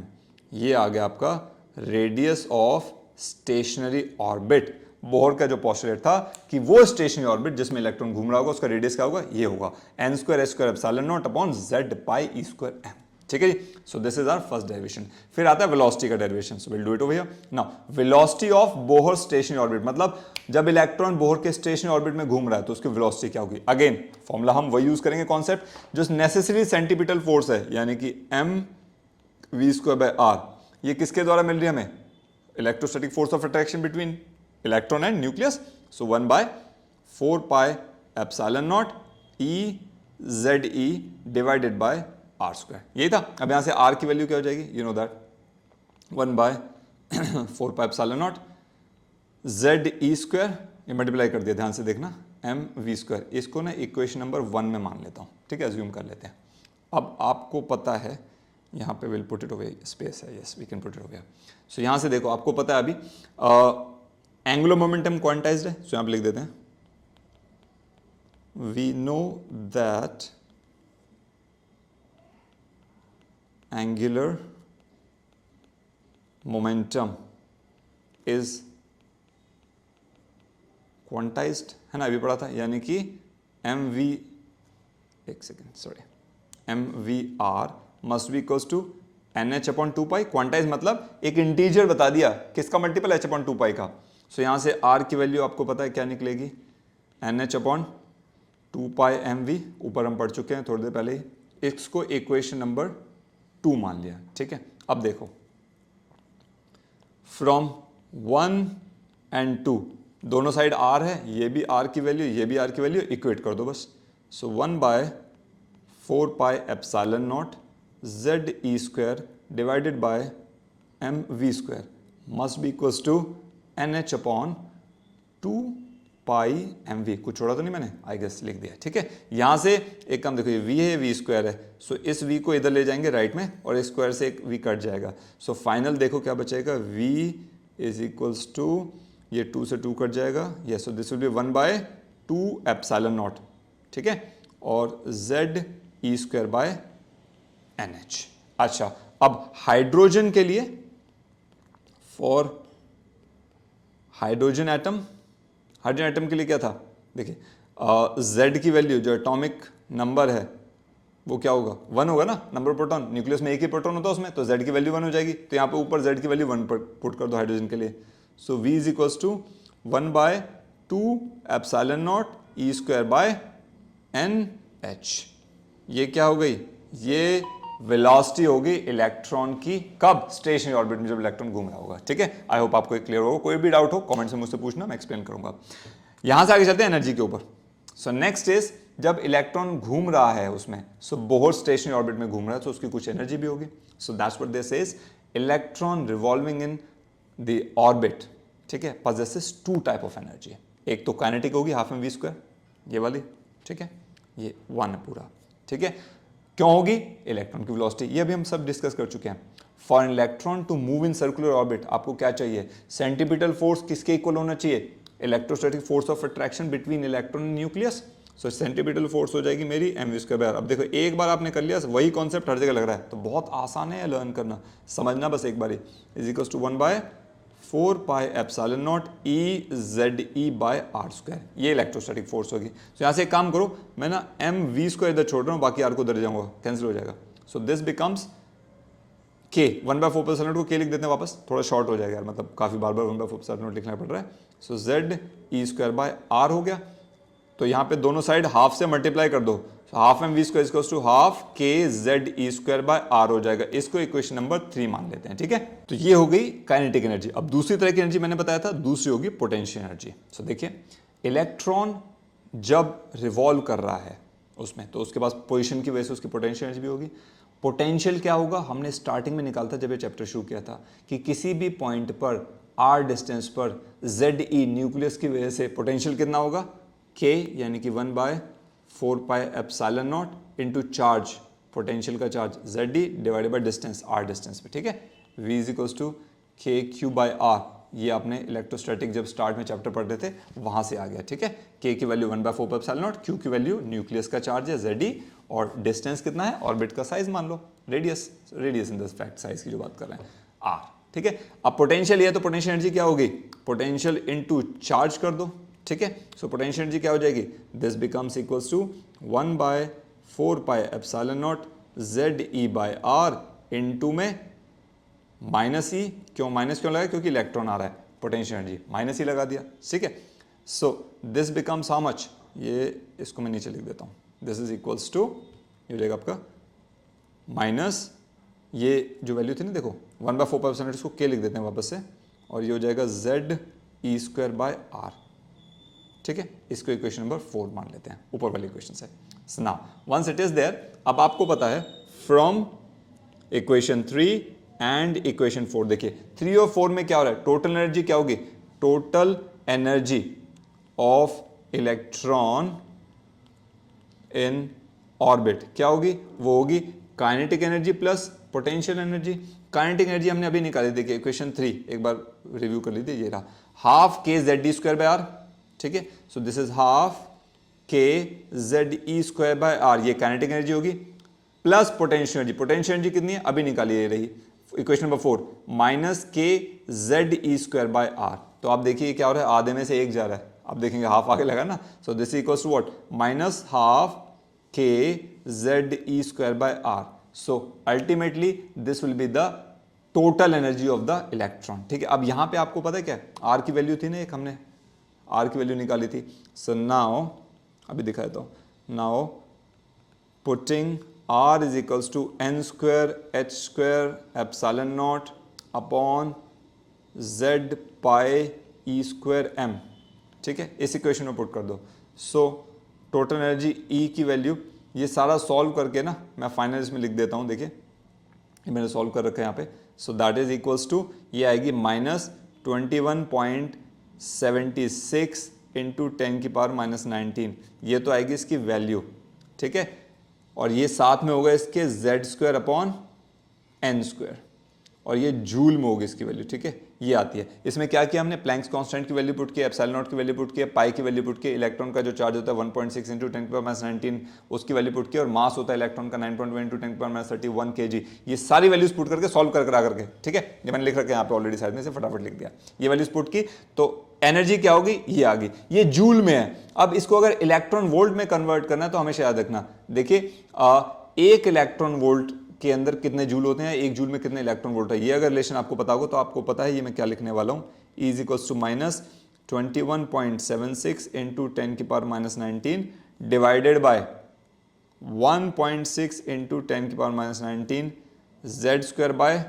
ये आ गया आपका radius of stationery orbit. Bohr का जो पोस्टुलेट था कि वो स्टेशनरी ऑर्बिट जिसमें इलेक्ट्रॉन घूम रहा होगा उसका रेडियस क्या होगा, ये होगा n²h²ε0/Z πe²m, ठीक है जी। So this is our first derivation. फिर आता है वेलोसिटी का derivation, so will do it over here. Now velocity of Bohr stationary orbit, मतलब जब इलेक्ट्रॉन बोहर के स्टेशनरी ऑर्बिट में घूम रहा है तो उसकी वेलोसिटी क्या होगी। अगेन फॉर्मूला हम वही यूज करेंगे, कॉन्सेप्ट जो नेसेसरी सेंटीपिटल फोर्स है, यानी कि mv²/r, ये किसके द्वारा मिल रही है हमें, electrostatic force of attraction between electron and nucleus, so 1/4πε0 EZE divided by r², यही था। अब यहां से r की वैल्यू क्या हो जाएगी, यू नो दैट 1/4πε0 ZE², ये मल्टीप्लाई कर दिया, ध्यान से देखना, mv², इसको ना इक्वेशन नंबर 1 में मान लेता हूं, ठीक है, अज्यूम कर लेते हैं। अब आपको पता है, यहाँ पे will put it over, space है, yes we can put it over. So यहाँ से देखो, आपको पता है अभी एंगुलर मोमेंटम क्वांटाइज्ड है, सो यहाँ पे लिख देते हैं, we know that angular momentum is quantized, है ना, अभी पढ़ा था, यानी कि mvr must be equals to NH/2π, quantize मतलब एक इंटीजर बता दिया, किसका मल्टीपल, H/2π का। सो यहाँ से r की वैल्यू आपको पता है क्या निकलेगी, NH/2πmv, ऊपर हम पढ़ चुके हैं थोड़ी देर पहले ही, इसको इक्वेशन नंबर 2 मान लिया, ठीक है। अब देखो, फ्रॉम 1 and 2 दोनों साइड r है, ये भी r की वैल्यू, ये भी r की वैल्यू, इक्वेट कर दो बस। So 1/4πε0 ZE² divided by mv² must be equals to NH upon 2πmv। कुछ छोड़ा तो नहीं मैंने, आई गेस लिख दिया, ठीक है। यहां से एक काम देखो, ये v है, v² है, सो इस v को इधर ले जाएंगे राइट में और इस स्क्वायर से एक v कट जाएगा। सो फाइनल देखो क्या बचेगा, v इज इक्वल्स टू, ये 2 से 2 कट जाएगा, yes, so this will be 1/2ε0, ठीक है, और ZE² बाय NH। अच्छा, अब हाइड्रोजन के लिए, for hydrogen atom, hydrogen atom के लिए क्या था, देखिए Z की वैल्यू जो एटॉमिक नंबर है वो क्या होगा, 1 होगा ना, नंबर प्रोटॉन, न्यूक्लियस में एक ही प्रोटॉन होता है उसमें, तो Z की वैल्यू 1 हो जाएगी। तो यहाँ पे ऊपर Z की वैल्यू 1 पर पुट कर दो हाइड्रोजन के लिए। So V is equals to 1/2ε0 E² by NH। ये क्या हो गई, ये वेलोसिटी होगी इलेक्ट्रॉन की, कब, स्टेशनरी ऑर्बिट में जब इलेक्ट्रॉन घूम रहा होगा, ठीक है। आई होप आपको क्लियर होगा। कोई भी डाउट हो कमेंट से मुझसे पूछना, मैं एक्सप्लेन करूंगा। यहां से आगे चलते हैं एनर्जी के ऊपर। सो नेक्स्ट इज, जब इलेक्ट्रॉन घूम रहा है उसमें, सो बोहर स्टेशनरी ऑर्बिट में घूम रहा है, तो उसकी कुछ एनर्जी भी होगी। So that's what this is, electron revolving in the orbit, ठीक है, possesses 2 टाइप ऑफ एनर्जी। एक तो काइनेटिक होगी, हाफ एम v², ये वाली, ठीक है, ये 1 है पूरा, ठीक है। क्यों होगी, इलेक्ट्रॉन की वेलोसिटी, ये भी हम सब डिस्कस कर चुके हैं। For an electron to move in circular orbit आपको क्या चाहिए, सेंटीपिटल फोर्स किसके इक्वल होना चाहिए, electrostatic force of attraction between electron and nucleus. So centripetal force हो जाएगी मेरी mv²। अब देखो एक बार आपने कर लिया, वही कॉन्सेप्ट हर जगह लग रहा है, तो बहुत आसान है लर्न करना, समझना बस एक बारी। Is equals to 1/4πε0 EZE by r², ये इलेक्ट्रोस्टैटिक फोर्स होगी। तो यहाँ से एक काम करो, मैं ना mv² इधर छोड़ रहा हूँ, बाकी r को उधर जाऊंगा, कैंसिल हो जाएगा। सो दिस बिकम्स k, 1/4πε0 को k लिख देते हैं वापस, थोड़ा शॉर्ट हो जाएगा यार, मतलब काफी बार 1/4πε0 लिखना पड़ रहा है। सो ZE² बाय r हो गया। तो यहाँ पे दोनों साइड हाफ से मल्टीप्लाई कर दो, half mv² equals to half k ZE² by r हो जाएगा। इसको इक्वेशन नंबर 3 मान लेते हैं, ठीक है। तो ये हो गई काइनेटिक एनर्जी। अब दूसरी तरह की एनर्जी मैंने बताया था, दूसरी होगी पोटेंशियल एनर्जी। सो देखिए, इलेक्ट्रॉन जब रिवॉल्व कर रहा है उसमें, तो उसके पास पोजिशन की वजह से उसकी पोटेंशियल एनर्जी भी होगी। पोटेंशियल क्या होगा, हमने स्टार्टिंग में निकाला था जब ये चैप्टर शुरू किया था, कि किसी भी पॉइंट पर r डिस्टेंस पर ZE न्यूक्लियस की वजह से पोटेंशियल कितना होगा, k, यानी कि 1/4πε0 इंटू चार्ज, पोटेंशियल का charge ZD divided by distance, r distance पे, ठीक है। V is equals to KQ by R, ये आपने इलेक्ट्रोस्टैटिक जब स्टार्ट में चैप्टर पढ़ते थे वहां से आ गया, ठीक है। K की वैल्यू 1/4πε0, Q की वैल्यू न्यूक्लियस का चार्ज है ZD, और डिस्टेंस कितना है, ऑर्बिट का साइज मान लो, radius, radius in the fact size की जो बात कर रहे हैं, R, ठीक है। अब पोटेंशियल है तो पोटेंशियल एनर्जी क्या होगी, पोटेंशियल इनटू चार्ज कर दो, ठीक है। सो पोटेंशियल एनर्जी क्या हो जाएगी, this becomes equals to 1/4πε0 ZE by R into में माइनस ई, क्यों माइनस क्यों लगा, क्योंकि इलेक्ट्रॉन आ रहा है, पोटेंशियल एनर्जी माइनस ही लगा दिया, ठीक है। So this becomes how much, ये इसको मैं नीचे लिख देता हूं, दिस इज इक्वल्स टू, ये हो जाएगा आपका माइनस, ये जो वैल्यू थी ना, देखो 1/4πε0, इसको k लिख देते हैं वापस से, और ये हो जाएगा ZE² बाय R, ठीक है। इसको इक्वेशन नंबर 4 मान लेते हैं, ऊपर वाली इक्वेशन से। So now once it is there, अब आपको पता है फ्रॉम इक्वेशन 3 एंड इक्वेशन 4, देखिए 3 और 4 में क्या हो रहा है, टोटल एनर्जी क्या होगी, total energy of electron in orbit क्या होगी, वो होगी kinetic energy plus potential energy. Kinetic energy हमने अभी निकाली, देखिए इक्वेशन 3 एक बार रिव्यू कर लीजिए, ये रहा, half k ZD² bye R, ठीक है। So this is half k ZE² by R, ये काइनेटिक एनर्जी होगी, plus potential energy, potential energy कितनी है अभी निकाली, ये रही equation number 4, minus k ZE² by R। तो आप देखिए क्या हो रहा है, आधे में से एक जा रहा है, आप देखेंगे हाफ आगे लगा ना, so this equals to what, minus half k ZE² by R। So ultimately this will be the total energy of the electron, ठीक है। अब यहां पे आपको पता है क्या, R की वैल्यू थी ना एक, हमने R की वैल्यू निकाली थी। सो नाउ अभी दिखा देता हूं, now putting R is equals to n² h² ε0 upon Z π E² m, ठीक है, इस इक्वेशन में पुट कर दो। सो टोटल एनर्जी ई की वैल्यू, ये सारा सॉल्व करके ना मैं फाइनल इसमें लिख देता हूँ, देखिए ये मैंने सॉल्व कर रखा है यहाँ पे। So that is equals to, ये आएगी -21.76 इंटू 10 की पावर -19, ये तो आएगी इसकी वैल्यू, ठीक है। और ये साथ में होगा इसके z² अपॉन n², और ये जूल में होगी इसकी वैल्यू, ठीक है, ये आती है। इसमें क्या किया हमने, प्लैंक्स कांस्टेंट की वैल्यू पुट किया, एप्सिलॉन नॉट की वैल्यू पुट किया, पाई की वैल्यू पुट किया, इलेक्ट्रॉन का जो चार्ज होता है 1.6 इंटू 10 की पावर -19 उसकी वैल्यू पुट किया, और मास होता है इलेक्ट्रॉन का 9.1 इंटू 10 की पावर -31 kg। ये सारी वैल्यूज पुट करके सॉल्व करके, ठीक है, ये मैंने लिख रखा है यहाँ पे ऑलरेडी साइड में से, फटाफट लिख दिया। ये वैल्यूज पुट की तो एनर्जी क्या होगी, ये आ गई, ये जूल में है। अब इसको अगर इलेक्ट्रॉन वोल्ट में कन्वर्ट करना है तो हमेशा याद रखना, देखिए 1 इलेक्ट्रॉन वोल्ट के अंदर कितने जूल होते हैं, 1 जूल में कितने इलेक्ट्रॉन वोल्ट है। ये अगर रिलेशन आपको पता होगा तो आपको पता है ये मैं क्या लिखने वाला हूं, E is equals to -21.76 into 10 की पावर -19 डिवाइडेड बाय 1.6 इंटू 10 की पावर -19 z² बाय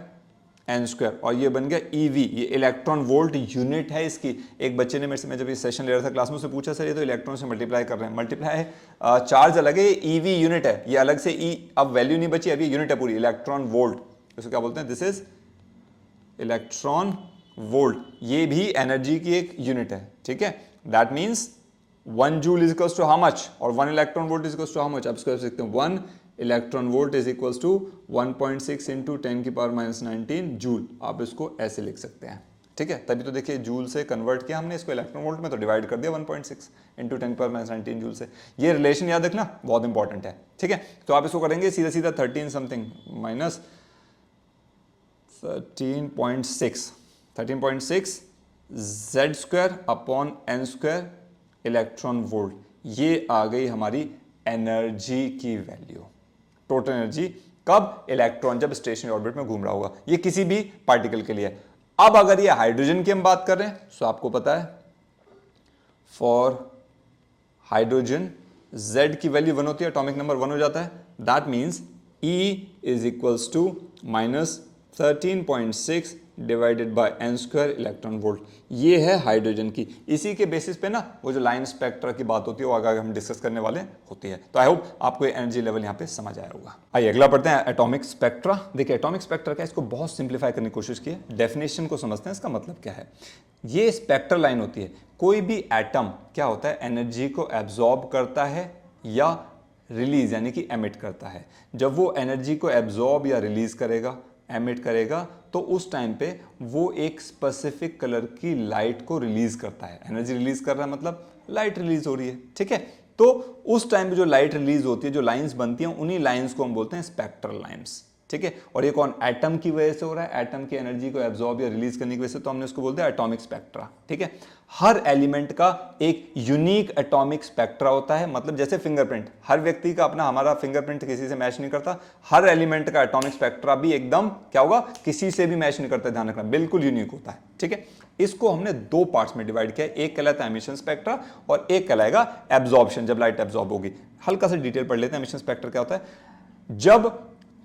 n², और ये बन गया EV, ये इलेक्ट्रॉन वोल्ट यूनिट है इसकी। एक बच्चे ने मेरे से, मैं जब ये सेशन ले रहा था क्लास में, उससे पूछा सर ये तो इलेक्ट्रॉन से मल्टीप्लाई कर रहे हैं, मल्टीप्लाई चार्ज अलग है, ये EV यूनिट है, ये अलग से E, अब वैल्यू नहीं बची, अब ये यूनिट है पूरी, इलेक्ट्रॉन वोल्ट, इसको क्या बोलते हैं, दिस इज इलेक्ट्रॉन वोल्ट, ये भी एनर्जी की एक यूनिट है, ठीक है। That means 1 joule is equals to how much, और 1 electron volt is equals to how much, आप इसको लिख सकते हैं 1 electron volt is equals to 1.6 into 10 की पावर -19 जूल, आप इसको ऐसे लिख सकते हैं, ठीक है। तभी तो देखिए जूल से कन्वर्ट किया हमने इसको इलेक्ट्रॉन वोल्ट में, तो डिवाइड कर दिया 1.6 इंटू 10 की पावर -19 जूल से। ये रिलेशन याद रखना बहुत इंपॉर्टेंट है, ठीक है। तो आप इसको करेंगे सीधा सीधा 13 something minus 13.6 z² upon n² electron volt, ये आ गई हमारी एनर्जी की वैल्यू, टोटल एनर्जी कब, इलेक्ट्रॉन जब स्टेशनरी ऑर्बिट में घूम रहा होगा, ये किसी भी पार्टिकल के लिए। अब अगर ये हाइड्रोजन की हम बात कर रहे हैं तो आपको पता है फॉर हाइड्रोजन Z की वैल्यू 1 होती है, एटॉमिक नंबर 1 हो जाता है, that means E is equals to -13.6 divided by n² electron volt, ये है हाइड्रोजन की। इसी के बेसिस पे ना वो जो लाइन स्पेक्ट्रा की बात होती है वो आगे हम डिस्कस करने वाले होती है। तो आई होप आपको एनर्जी लेवल यहाँ पे समझ आया होगा। आइए अगला पढ़ते हैं, एटॉमिक स्पेक्ट्रा। देखिए एटॉमिक स्पेक्ट्रा क्या है, इसको बहुत सिंप्लीफाई करने की कोशिश की है, डेफिनेशन को समझते हैं, इसका मतलब क्या है। ये स्पेक्ट्रल लाइन होती है, कोई भी एटम क्या होता है, एनर्जी को एब्जॉर्ब करता है या रिलीज यानी कि एमिट करता है। जब वो एनर्जी को एब्जॉर्ब या रिलीज करेगा, एमिट करेगा, तो उस टाइम पे वो एक स्पेसिफिक कलर की लाइट को रिलीज करता है। एनर्जी रिलीज कर रहा है मतलब लाइट रिलीज हो रही है, ठीक है। तो उस टाइम पे जो लाइट रिलीज होती है, जो लाइंस बनती हैं, उन्हीं लाइंस को हम बोलते हैं स्पेक्ट्रल लाइंस, ठीक है। और ये कौन, एटम की वजह से हो रहा है, एटम की एनर्जी को एब्जॉर्ब या रिलीज करने की वजह से, तो हमने उसको बोलते हैं एटॉमिक स्पेक्ट्रा, ठीक है। हर एलिमेंट का एक यूनिक एटॉमिक स्पेक्ट्रा होता है, मतलब जैसे फिंगरप्रिंट, हर व्यक्ति का अपना, हमारा फिंगरप्रिंट किसी से मैच नहीं करता, हर एलिमेंट का एटॉमिक स्पेक्ट्रा भी एकदम क्या होगा, किसी से भी मैच नहीं करता, ध्यान रखना, बिल्कुल यूनिक होता है, ठीक है। इसको हमने 2 पार्ट्स में डिवाइड किया, एक कहलाता है एमिशन स्पेक्ट्रा और एक कहलाएगा एब्जॉर्प्शन, जब लाइट एब्जॉर्ब होगी। हल्का सा डिटेल पढ़ लेते हैं, एमिशन स्पेक्ट्रा क्या होता है। जब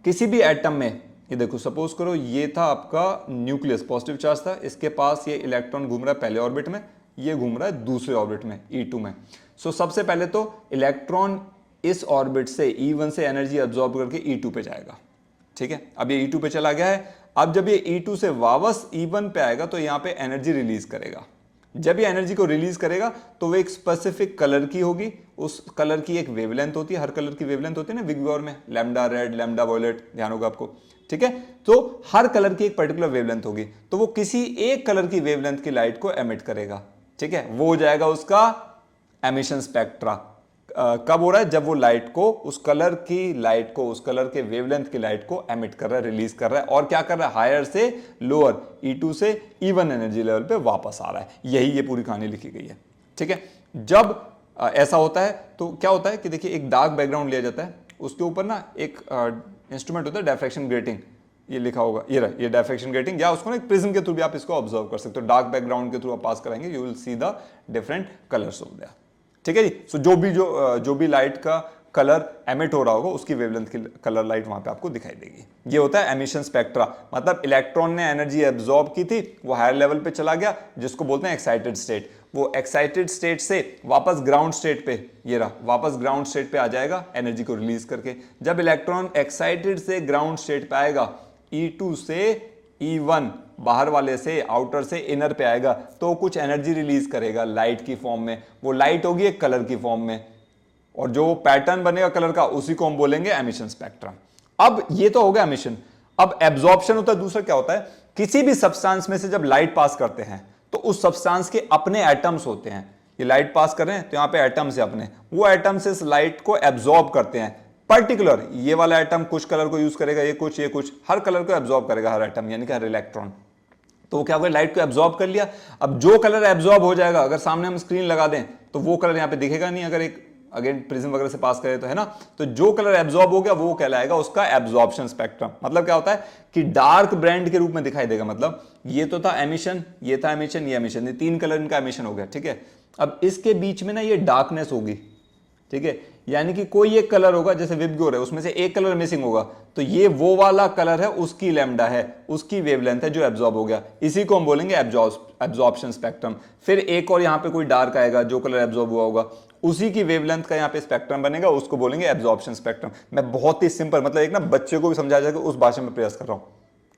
किसी भी एटम में, ये देखो सपोज करो ये था आपका न्यूक्लियस, पॉजिटिव चार्ज था, इसके पास ये इलेक्ट्रॉन घूम रहा है पहले ऑर्बिट में, ये घूम रहा है दूसरे ऑर्बिट में E2 में। सो सबसे पहले तो इलेक्ट्रॉन इस ऑर्बिट से E1 से एनर्जी एब्जॉर्ब करके E2 पे जाएगा, ठीक है। अब ये E2 पे चला गया है, अब जब ये E2 से वापस E1 पे आएगा तो यहां पे एनर्जी रिलीज करेगा। जब ये एनर्जी को रिलीज करेगा तो वो एक स्पेसिफिक कलर की होगी, उस कलर की एक वेवलेंथ होती है, हर कलर की वेवलेंथ होती है ना विग और में, लैम्डा रेड, लैम्डा वॉयलेट, ध्यान होगा आपको, ठीक है। तो हर कलर की एक पर्टिकुलर वेवलेंथ होगी, तो वो किसी एक कलर की वेवलेंथ की लाइट को एमिट करेगा, ठीक है। वो हो जाएगा उसका एमिशन स्पेक्ट्रा। कब हो रहा है, जब वो लाइट को, उस कलर की लाइट को, उस कलर के वेवलेंथ की लाइट को एमिट कर रहा है, रिलीज कर रहा है, और क्या कर रहा है, हायर से लोअर, E2 से E1 एनर्जी लेवल पे वापस आ रहा है। यही ये पूरी कहानी लिखी गई है, ठीक है। जब ऐसा होता है तो क्या होता है कि देखिए एक डार्क बैकग्राउंड लिया जाता है, उसके ऊपर ना एक इंस्ट्रूमेंट होता है डिफ्रैक्शन ग्रेटिंग, ये लिखा होगा, ये डिफ्रैक्शन ग्रेटिंग, या उसको ना एक प्रिज्म के थ्रू भी आप इसको ऑब्जर्व कर सकते हो, डार्क बैकग्राउंड के थ्रू आप पास कराएंगे, you will see the different colours of that, ठीक है जी। सो जो भी लाइट का कलर एमिट हो रहा होगा उसकी वेवलेंथ की कलर लाइट वहां पे आपको दिखाई देगी। ये होता है एमिशन स्पेक्ट्रा, मतलब इलेक्ट्रॉन ने एनर्जी एब्जॉर्ब की थी, वो हायर लेवल पे चला गया, जिसको बोलते हैं एक्साइटेड स्टेट, वो एक्साइटेड स्टेट से वापस ग्राउंड स्टेट पे, ये रहा, वापस ग्राउंड स्टेट पे आ जाएगा एनर्जी को रिलीज करके। जब इलेक्ट्रॉन एक्साइटेड से ग्राउंड स्टेट पे आएगा, E2 से E1 बाहर वाले से, आउटर से इनर पे आएगा, तो कुछ एनर्जी रिलीज करेगा लाइट की फॉर्म में। वो लाइट होगी एक कलर की फॉर्म में, और जो पैटर्न बनेगा कलर का उसी को हम बोलेंगे एमिशन स्पेक्ट्रम। अब ये तो हो गया एमिशन। अब एब्जॉर्प्शन होता है, दूसरा क्या होता है, किसी भी सब्सटेंस में से जब लाइट पास करते हैं तो उस सब्सटेंस के अपने एटम्स होते हैं। ये लाइट पास कर रहे हैं तो यहां पे एटम्स है अपने, वो एटम्स इस लाइट को एब्जॉर्ब करते हैं। पर्टिकुलर ये वाला एटम कुछ कलर को यूज करेगा, ये कुछ, हर कलर को एब्जॉर्ब करेगा हर एटम, यानी कि हर इलेक्ट्रॉन। तो वो क्या होगा, लाइट को एब्जॉर्ब कर लिया। अब जो कलर एब्जॉर्ब हो जाएगा, अगर सामने हम स्क्रीन लगा दें तो वो कलर यहां पे दिखेगा नहीं, अगर एक अगेन प्रिज्म वगैरह से पास करे तो, है ना। तो जो कलर एब्जॉर्ब हो गया वो कहलाएगा उसका एब्जॉर्प्शन स्पेक्ट्रम। मतलब क्या होता है कि डार्क ब्रांड के रूप में दिखाई देगा। मतलब ये तो था एमिशन, ये था एमिशन, ये एमिशन, ये तीन कलर इनका एमिशन हो गया, ठीक है। अब इसके बीच में ना ये डार्कनेस होगी, ठीक है, यानी कि कोई एक कलर होगा, जैसे विबग्योर है, उसमें से एक कलर मिसिंग होगा, तो ये वो वाला कलर है, उसकी लैम्डा है, उसकी वेवलेंथ है जो एब्जॉर्ब हो गया, इसी को हम बोलेंगे एब्जॉर्प्शन स्पेक्ट्रम। फिर एक और यहां पे कोई डार्क आएगा, जो कलर एब्जॉर्ब हुआ होगा, उसी की वेवलेंथ का यहाँ पे स्पेक्ट्रम बनेगा, उसको बोलेंगे एब्जॉर्प्शन स्पेक्ट्रम। मैं बहुत ही सिंपल, मतलब एक ना बच्चे को भी समझा जाएगा उस भाषा में प्रयास कर रहा हूँ,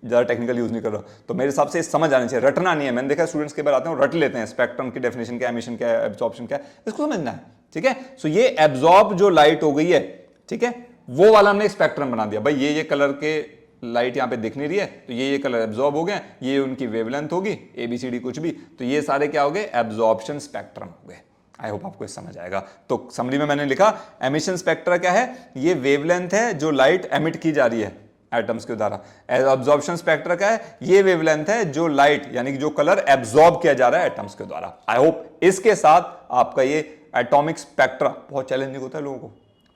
ज्यादा टेक्निकल यूज नहीं कर रहा, तो मेरे हिसाब से समझ आनी चाहिए, रटना नहीं है। मैंने देखा स्टूडेंट्स के बार आते हैं रट लेते हैं, स्पेक्ट्रम की डेफिनेशन क्या है, एमिशन क्या है, एब्जॉर्प्शन क्या है, इसको समझना है, ठीक है। सो ये एब्जॉर्ब जो लाइट हो गई है, ठीक है, वो वाला हमने स्पेक्ट्रम बना दिया। भाई ये कलर के लाइट यहाँ पे दिख नहीं रही है, तो ये कलर एब्जॉर्ब हो गए, ये उनकी वेवलेंथ होगी, ABCD कुछ भी, तो ये सारे क्या हो गए, एब्जॉर्प्शन स्पेक्ट्रम हो गए। आई होप आपको समझ आएगा। तो समरी में मैंने लिखा एमिशन स्पेक्ट्रा क्या है, ये वेवलेंथ है जो लाइट एमिट की जा रही है एटम्स के द्वारा। एब्जॉर्प्शन स्पेक्ट्रा क्या है, ये वेवलेंथ है जो लाइट यानी कि जो कलर एब्जॉर्ब किया जा रहा है एटम्स के द्वारा। आई होप इसके साथ आपका ये एटॉमिक स्पेक्ट्रा बहुत चैलेंजिंग होता है लोगों को,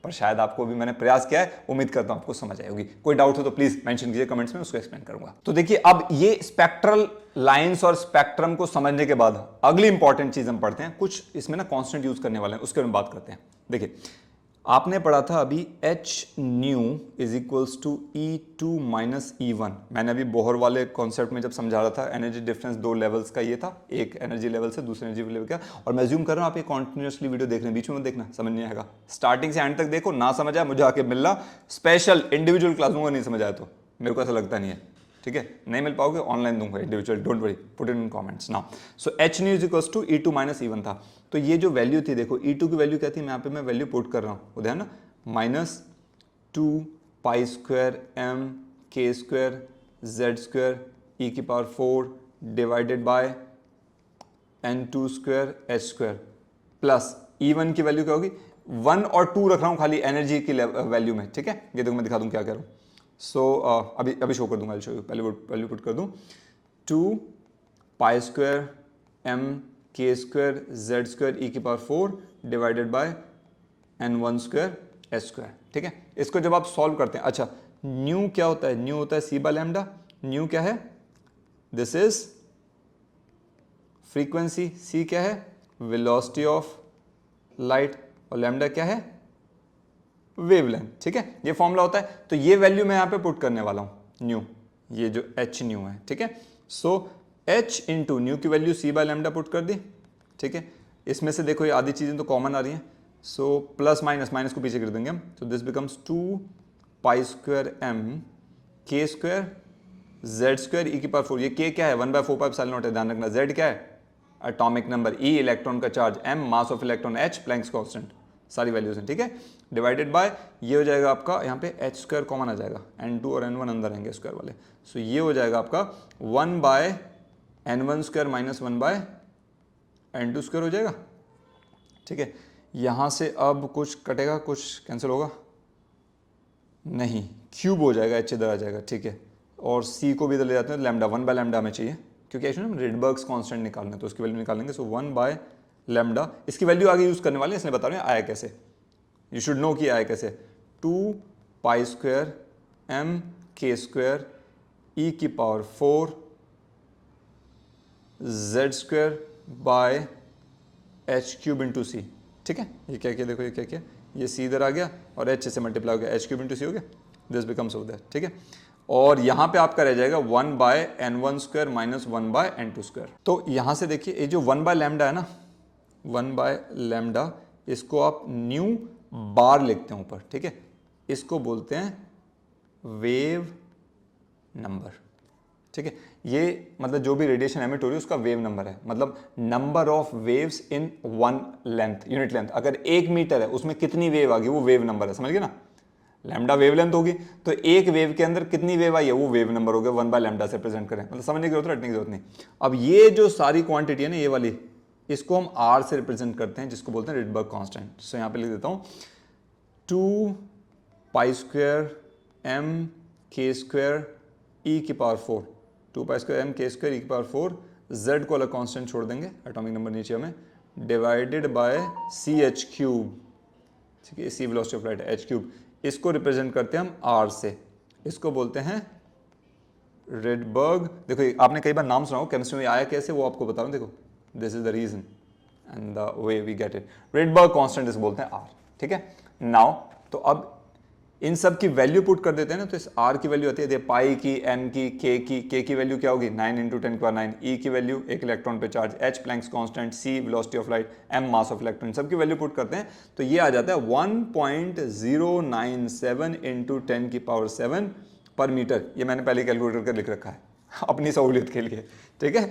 पर शायद आपको भी मैंने प्रयास किया है, उम्मीद करता हूं आपको समझ आई होगी। कोई डाउट हो तो प्लीज मेंशन कीजिए कमेंट्स में, उसको एक्सप्लेन करूंगा। तो देखिए अब ये स्पेक्ट्रल लाइंस और स्पेक्ट्रम को समझने के बाद अगली इंपॉर्टेंट चीज हम पढ़ते हैं, कुछ इसमें ना कांस्टेंट यूज करने वाले हैं, उसके बारे में बात करते हैं। देखिए आपने पढ़ा था अभी H nu is equals to E2 minus E1। मैंने अभी बोहर वाले कॉन्सेप्ट में जब समझा रहा था, एनर्जी डिफरेंस दो लेवल्स का ये था, एक एनर्जी लेवल से दूसरे एनर्जी लेवल का। और मैं ज्यूम कर रहा हूँ आप ये कॉन्टिन्यूसली वीडियो देख रहे हैं, बीच में मत देखना, समझ नहीं आएगा, स्टार्टिंग से एंड तक देखो, ना समझ आए मुझे आके मिलना, स्पेशल इंडिविजुअल क्लास दूंगा, नहीं समझ आया तो मेरे को ऐसा लगता नहीं है, ठीक है, नहीं मिल पाओगे ऑनलाइन दूंगा individual, don't worry, put it in comments now. So H nu is equals to E2 minus E1 था। तो ये जो वैल्यू थी, देखो E2 की वैल्यू क्या थी, मैं यहाँ पे मैं वैल्यू पुट कर रहा हूँ, ध्यान ना, -2 pi square m k square z square e⁴ divided by n2 square h square plus E1 की वैल्यू क्या होगी, 1 और 2 रख रहा हूँ खाली एनर्जी की वैल्यू में, ठीक है। ये देखो मैं दिखा दूँ क्या कह रहा हूँ। सो अभी शो कर दूंगा, शो यू, पहले वैल्यू पुट कर दूं, 2 pi square m k square z square e⁴ divided by n1 square h square, ठीक है। इसको जब आप सॉल्व करते हैं, अच्छा न्यू क्या होता है, न्यू होता है c बाय लैम्डा। न्यू क्या है, दिस इज फ्रीक्वेंसी, c क्या है, वेलोसिटी ऑफ लाइट, और लैम्डा क्या है, वेवलेंथ, ठीक है। ये फॉर्मूला होता है, तो ये वैल्यू मैं यहां पे पुट करने वाला हूं, न्यू, ये जो H न्यू है, ठीक है। सो H इंटू न्यू की value c by lambda put कर दी, ठीक है। इसमें से देखो ये आधी चीजें तो कॉमन आ रही हैं, सो प्लस माइनस को पीछे कर देंगे हम, तो this becomes 2 pi square m k square z square e⁴, ये k क्या है, 1/4πε0 है, ध्यान रखना। z क्या है, एटॉमिक नंबर, e इलेक्ट्रॉन का charge, m mass of electron, h Planck's constant, सारी वैल्यूज हैं, ठीक है। डिवाइडेड बाय ये हो जाएगा आपका, यहाँ पे h स्क्वायर कॉमन आ जाएगा, n2 और n1 अंदर रहेंगे स्क्वायर वाले, सो ये हो जाएगा आपका 1/n1 square minus 1/n2 square हो जाएगा, ठीक है। यहाँ से अब कुछ कटेगा, कुछ कैंसिल होगा नहीं, क्यूब हो जाएगा, h इधर आ जाएगा, ठीक है। और c को भी इधर ले जाते हैं, लैम्डा 1/λ हमें चाहिए, क्योंकि एक्चुअली हम रिडबर्ग्स कांस्टेंट निकालना है, तो उसकी वैल्यू निकालेंगे। सो 1/λ, इसकी वैल्यू आगे यूज करने वाले हैं, इसलिए बता रहे हैं आया कैसे, यू शुड नो कि आया कैसे। 2 pi square m k square e⁴ z square by h cube into c, ठीक है। ये क्या किया, देखो ये क्या किया, ये c इधर आ गया और h से मल्टीप्लाई हो गया, h क्यूब इंटू सी हो गया, दिस बिकम्स ओवर दैट, ठीक है। और यहां पे आपका रह जाएगा 1/n1 square minus 1/n2 square. तो यहां से देखिए ये जो 1/λ है ना, 1 बाय लैम्डा, इसको आप न्यू बार लिखते हैं ऊपर, ठीक है, इसको बोलते हैं वेव नंबर, ठीक है। ये मतलब जो भी रेडिएशन एमिट हो रही है उसका वेव नंबर है, मतलब number of waves in one length, unit length. अगर 1 मीटर है उसमें कितनी वेव आ गई, वो वेव नंबर है, समझ गए ना। लैम्डा वेव लेंथ होगी, तो एक वेव के अंदर कितनी वेव आई है वो वेव नंबर हो गया, 1 बाय लैम्डा से प्रेजेंट करें, मतलब समझने की जरूरत है, रटने की जरूरत नहीं। अब ये जो सारी क्वांटिटी है ना, ये वाली, इसको हम आर से रिप्रेजेंट करते हैं, जिसको बोलते हैं रिडबर्ग कांस्टेंट। सो यहाँ पे लिख देता हूँ 2 पाई स्क्वायर एम के स्क्वायर ई की पावर 4, 2 पाई स्क्वायर एम के स्क्वायर ई की पावर 4, जेड को अलग कांस्टेंट छोड़ देंगे, एटॉमिक नंबर नीचे हमें, divided by c h cube, ठीक है, c velocity of light h cube. इसको रिप्रेजेंट करते हैं हम आर से, इसको बोलते हैं रिडबर्ग। देखो आपने कई बार नाम सुना हो, केमिस्ट्री में आया कैसे वो आपको बता रहा हूँ, देखो this is the region and the way we get it. Rydberg constant इसको बोलते हैं आर, ठीक है। नाउ तो अब इन सब की वैल्यू पुट कर देते हैं ना, तो इस आर की वैल्यू आती है पाई की, एम की, के की वैल्यू क्या होगी 9 × 10⁹, ई की वैल्यू एक इलेक्ट्रॉन पे charge, H Planck's constant, C velocity of light, M mass of electron, सब की वैल्यू पुट करते हैं तो ये आ जाता है 1.097 × 10⁷ पर मीटर। ये मैंने पहले कैलकुलेट करके लिख रखा है अपनी सहूलियत के लिए, ठीक है।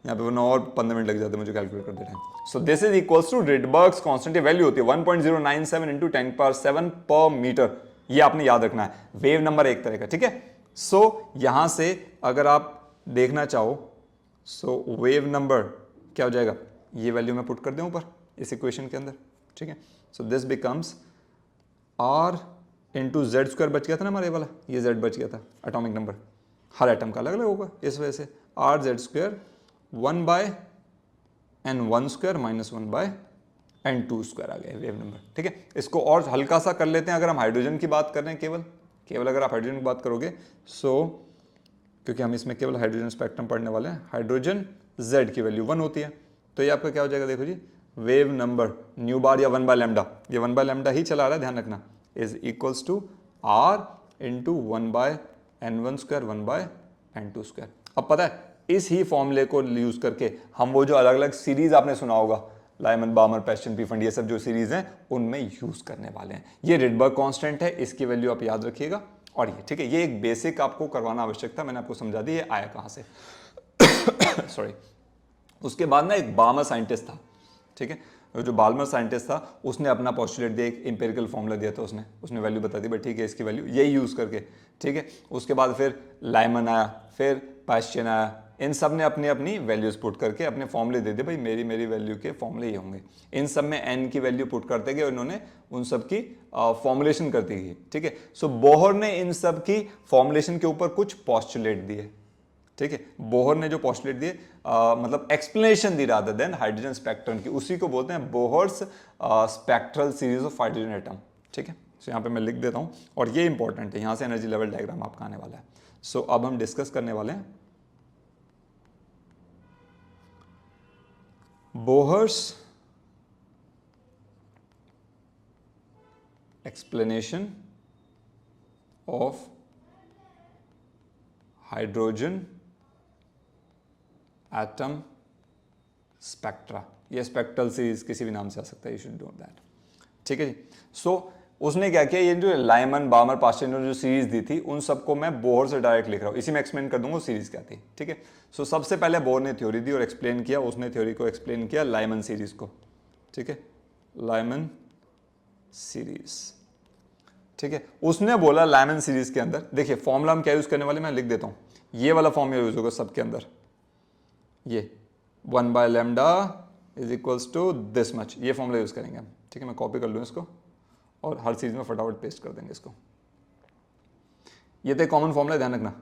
यहाँ पे 9 और 15 मिनट लग जाते हैं मुझे कैलकुलेट करते time. So this is equals to Rydberg's constant, value होती है 1.097 × 10⁷ पर मीटर। ये आपने याद रखना है, वेव नंबर एक तरह का, ठीक है। सो यहां से अगर आप देखना चाहो, सो वेव नंबर क्या हो जाएगा, ये वैल्यू मैं पुट कर दूं ऊपर इस इक्वेशन के अंदर, ठीक है। So this becomes R into Z square, बच गया था ना हमारे वाला, ये जेड बच गया था, एटॉमिक नंबर हर एटम का अलग अलग होगा, इस वजह से R Z square 1 by n1 square minus 1 by n2 square आ गया वेव नंबर, ठीक है। इसको और हल्का सा कर लेते हैं, अगर हम हाइड्रोजन की बात कर रहे हैं, केवल अगर आप हाइड्रोजन की बात करोगे, सो क्योंकि हम इसमें केवल हाइड्रोजन स्पेक्ट्रम पढ़ने वाले हैं, हाइड्रोजन Z की वैल्यू 1 होती है, तो ये आपका क्या हो जाएगा, देखो जी, वेव नंबर न्यू बार या 1 बाय लैम्डा, ये 1 बाय लैम्डा ही चला रहा है, ध्यान रखना, is equals to R into 1 by n1 square 1 by n2 square. अब पता है इस ही फॉर्मूले को यूज करके हम वो जो अलग अलग सीरीज आपने सुना होगा, लाइमन, बामर, पेस्टन, पीफंड, ये सब जो सीरीज हैं उनमें यूज करने वाले हैं। ये रिडबर्ग कांस्टेंट है, इसकी वैल्यू आप याद रखिएगा, और ये ठीक है, ये एक बेसिक आपको करवाना आवश्यक था, मैंने आपको समझा दी ये आया कहां से सॉरी। उसके बाद ना एक बामर साइंटिस्ट था, ठीक है, जो बाल्मर साइंटिस्ट था उसने अपना पोस्टुलेट दिया, एक इंपेरिकल फॉर्मूला दिया था, उसने वैल्यू बता दी, बट ठीक है इसकी वैल्यू यही यूज करके, ठीक है। उसके बाद फिर लाइमन आया, फिर पास्चन आया, इन सब ने अपनी अपनी वैल्यूज पुट करके अपने फॉर्मूले दे दिए, भाई मेरी वैल्यू के फॉर्मूले ये होंगे। इन सब में एन की वैल्यू पुट करते गए, उन्होंने उन सब की फॉर्मुलेशन करती गई, ठीक है। सो बोहर ने इन सब की फॉर्मुलेशन के ऊपर कुछ पोस्टुलेट दिए, ठीक है। बोहर ने जो पोस्टुलेट दिए, मतलब एक्सप्लेनेशन दी रादर देन हाइड्रोजन स्पेक्ट्रम की, उसी को बोलते हैं Bohr's spectral series of hydrogen atom, ठीक है। सो यहाँ पे मैं लिख देता हूँ, और ये इंपॉर्टेंट है, यहाँ से एनर्जी लेवल डायग्राम आपका आने वाला है। सो अब हम डिस्कस करने वाले हैं Bohr's explanation of hydrogen atom spectra. ये स्पेक्ट्रल सीरीज किसी भी नाम से आ सकता है, यू शुड डू दैट, ठीक है जी। सो उसने क्या किया, ये जो लाइमन, बामर, पास्चन जो सीरीज दी थी, उन सबको मैं बोहर से डायरेक्ट लिख रहा हूँ, इसी में एक्सप्लेन कर दूंगा सीरीज क्या थी, ठीक है। सो सबसे पहले बोहर ने थ्योरी दी और एक्सप्लेन किया, उसने थ्योरी को एक्सप्लेन किया लाइमन सीरीज को, ठीक है, लाइमन सीरीज, ठीक है। उसने बोला लाइमन सीरीज के अंदर, देखिए फॉर्मूला हम क्या यूज करने वाले, मैं लिख देता हूँ, ये वाला फॉर्मूला यूज होगा सबके अंदर, ये 1 by lambda is equals to this much, ये फॉर्मूला यूज करेंगे हम, ठीक है। मैं कॉपी कर लूँ इसको और हर चीज में फटाफट पेस्ट कर देंगे इसको। ये तो कॉमन फॉर्मूला, ध्यान रखना,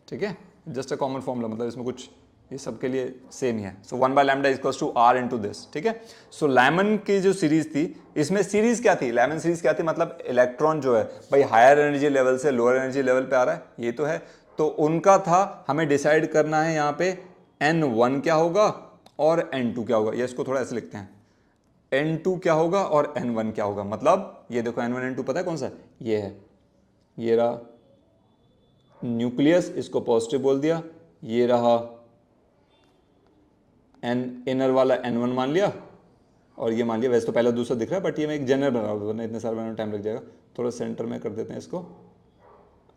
ठीक है, जस्ट अ कॉमन फॉर्मूला, मतलब इसमें कुछ, ये सबके लिए सेम ही है। So 1 by lambda equals to R into this, ठीक है। सो लाइमन की जो सीरीज थी, इसमें सीरीज क्या थी, लाइमन सीरीज क्या थी, मतलब इलेक्ट्रॉन जो है भाई हायर एनर्जी लेवल से लोअर एनर्जी लेवल पे आ रहा है, ये तो है, तो उनका था हमें डिसाइड करना है यहाँ पे n1 क्या होगा और n2 क्या होगा, ये इसको थोड़ा ऐसे लिखते हैं, n2 क्या होगा और n1 क्या होगा, मतलब ये देखो n1 n2 पता है कौन सा, ये है, ये रहा न्यूक्लियस, इसको पॉजिटिव बोल दिया, ये रहा एन इनर वाला n1 मान लिया, और ये मान लिया, वैसे तो पहला दूसरा दिख रहा है बट ये मैं एक जनरल बना रहा हूँ, वरना इतने सारे बनाने में टाइम लग जाएगा। थोड़ा सेंटर में कर देते हैं इसको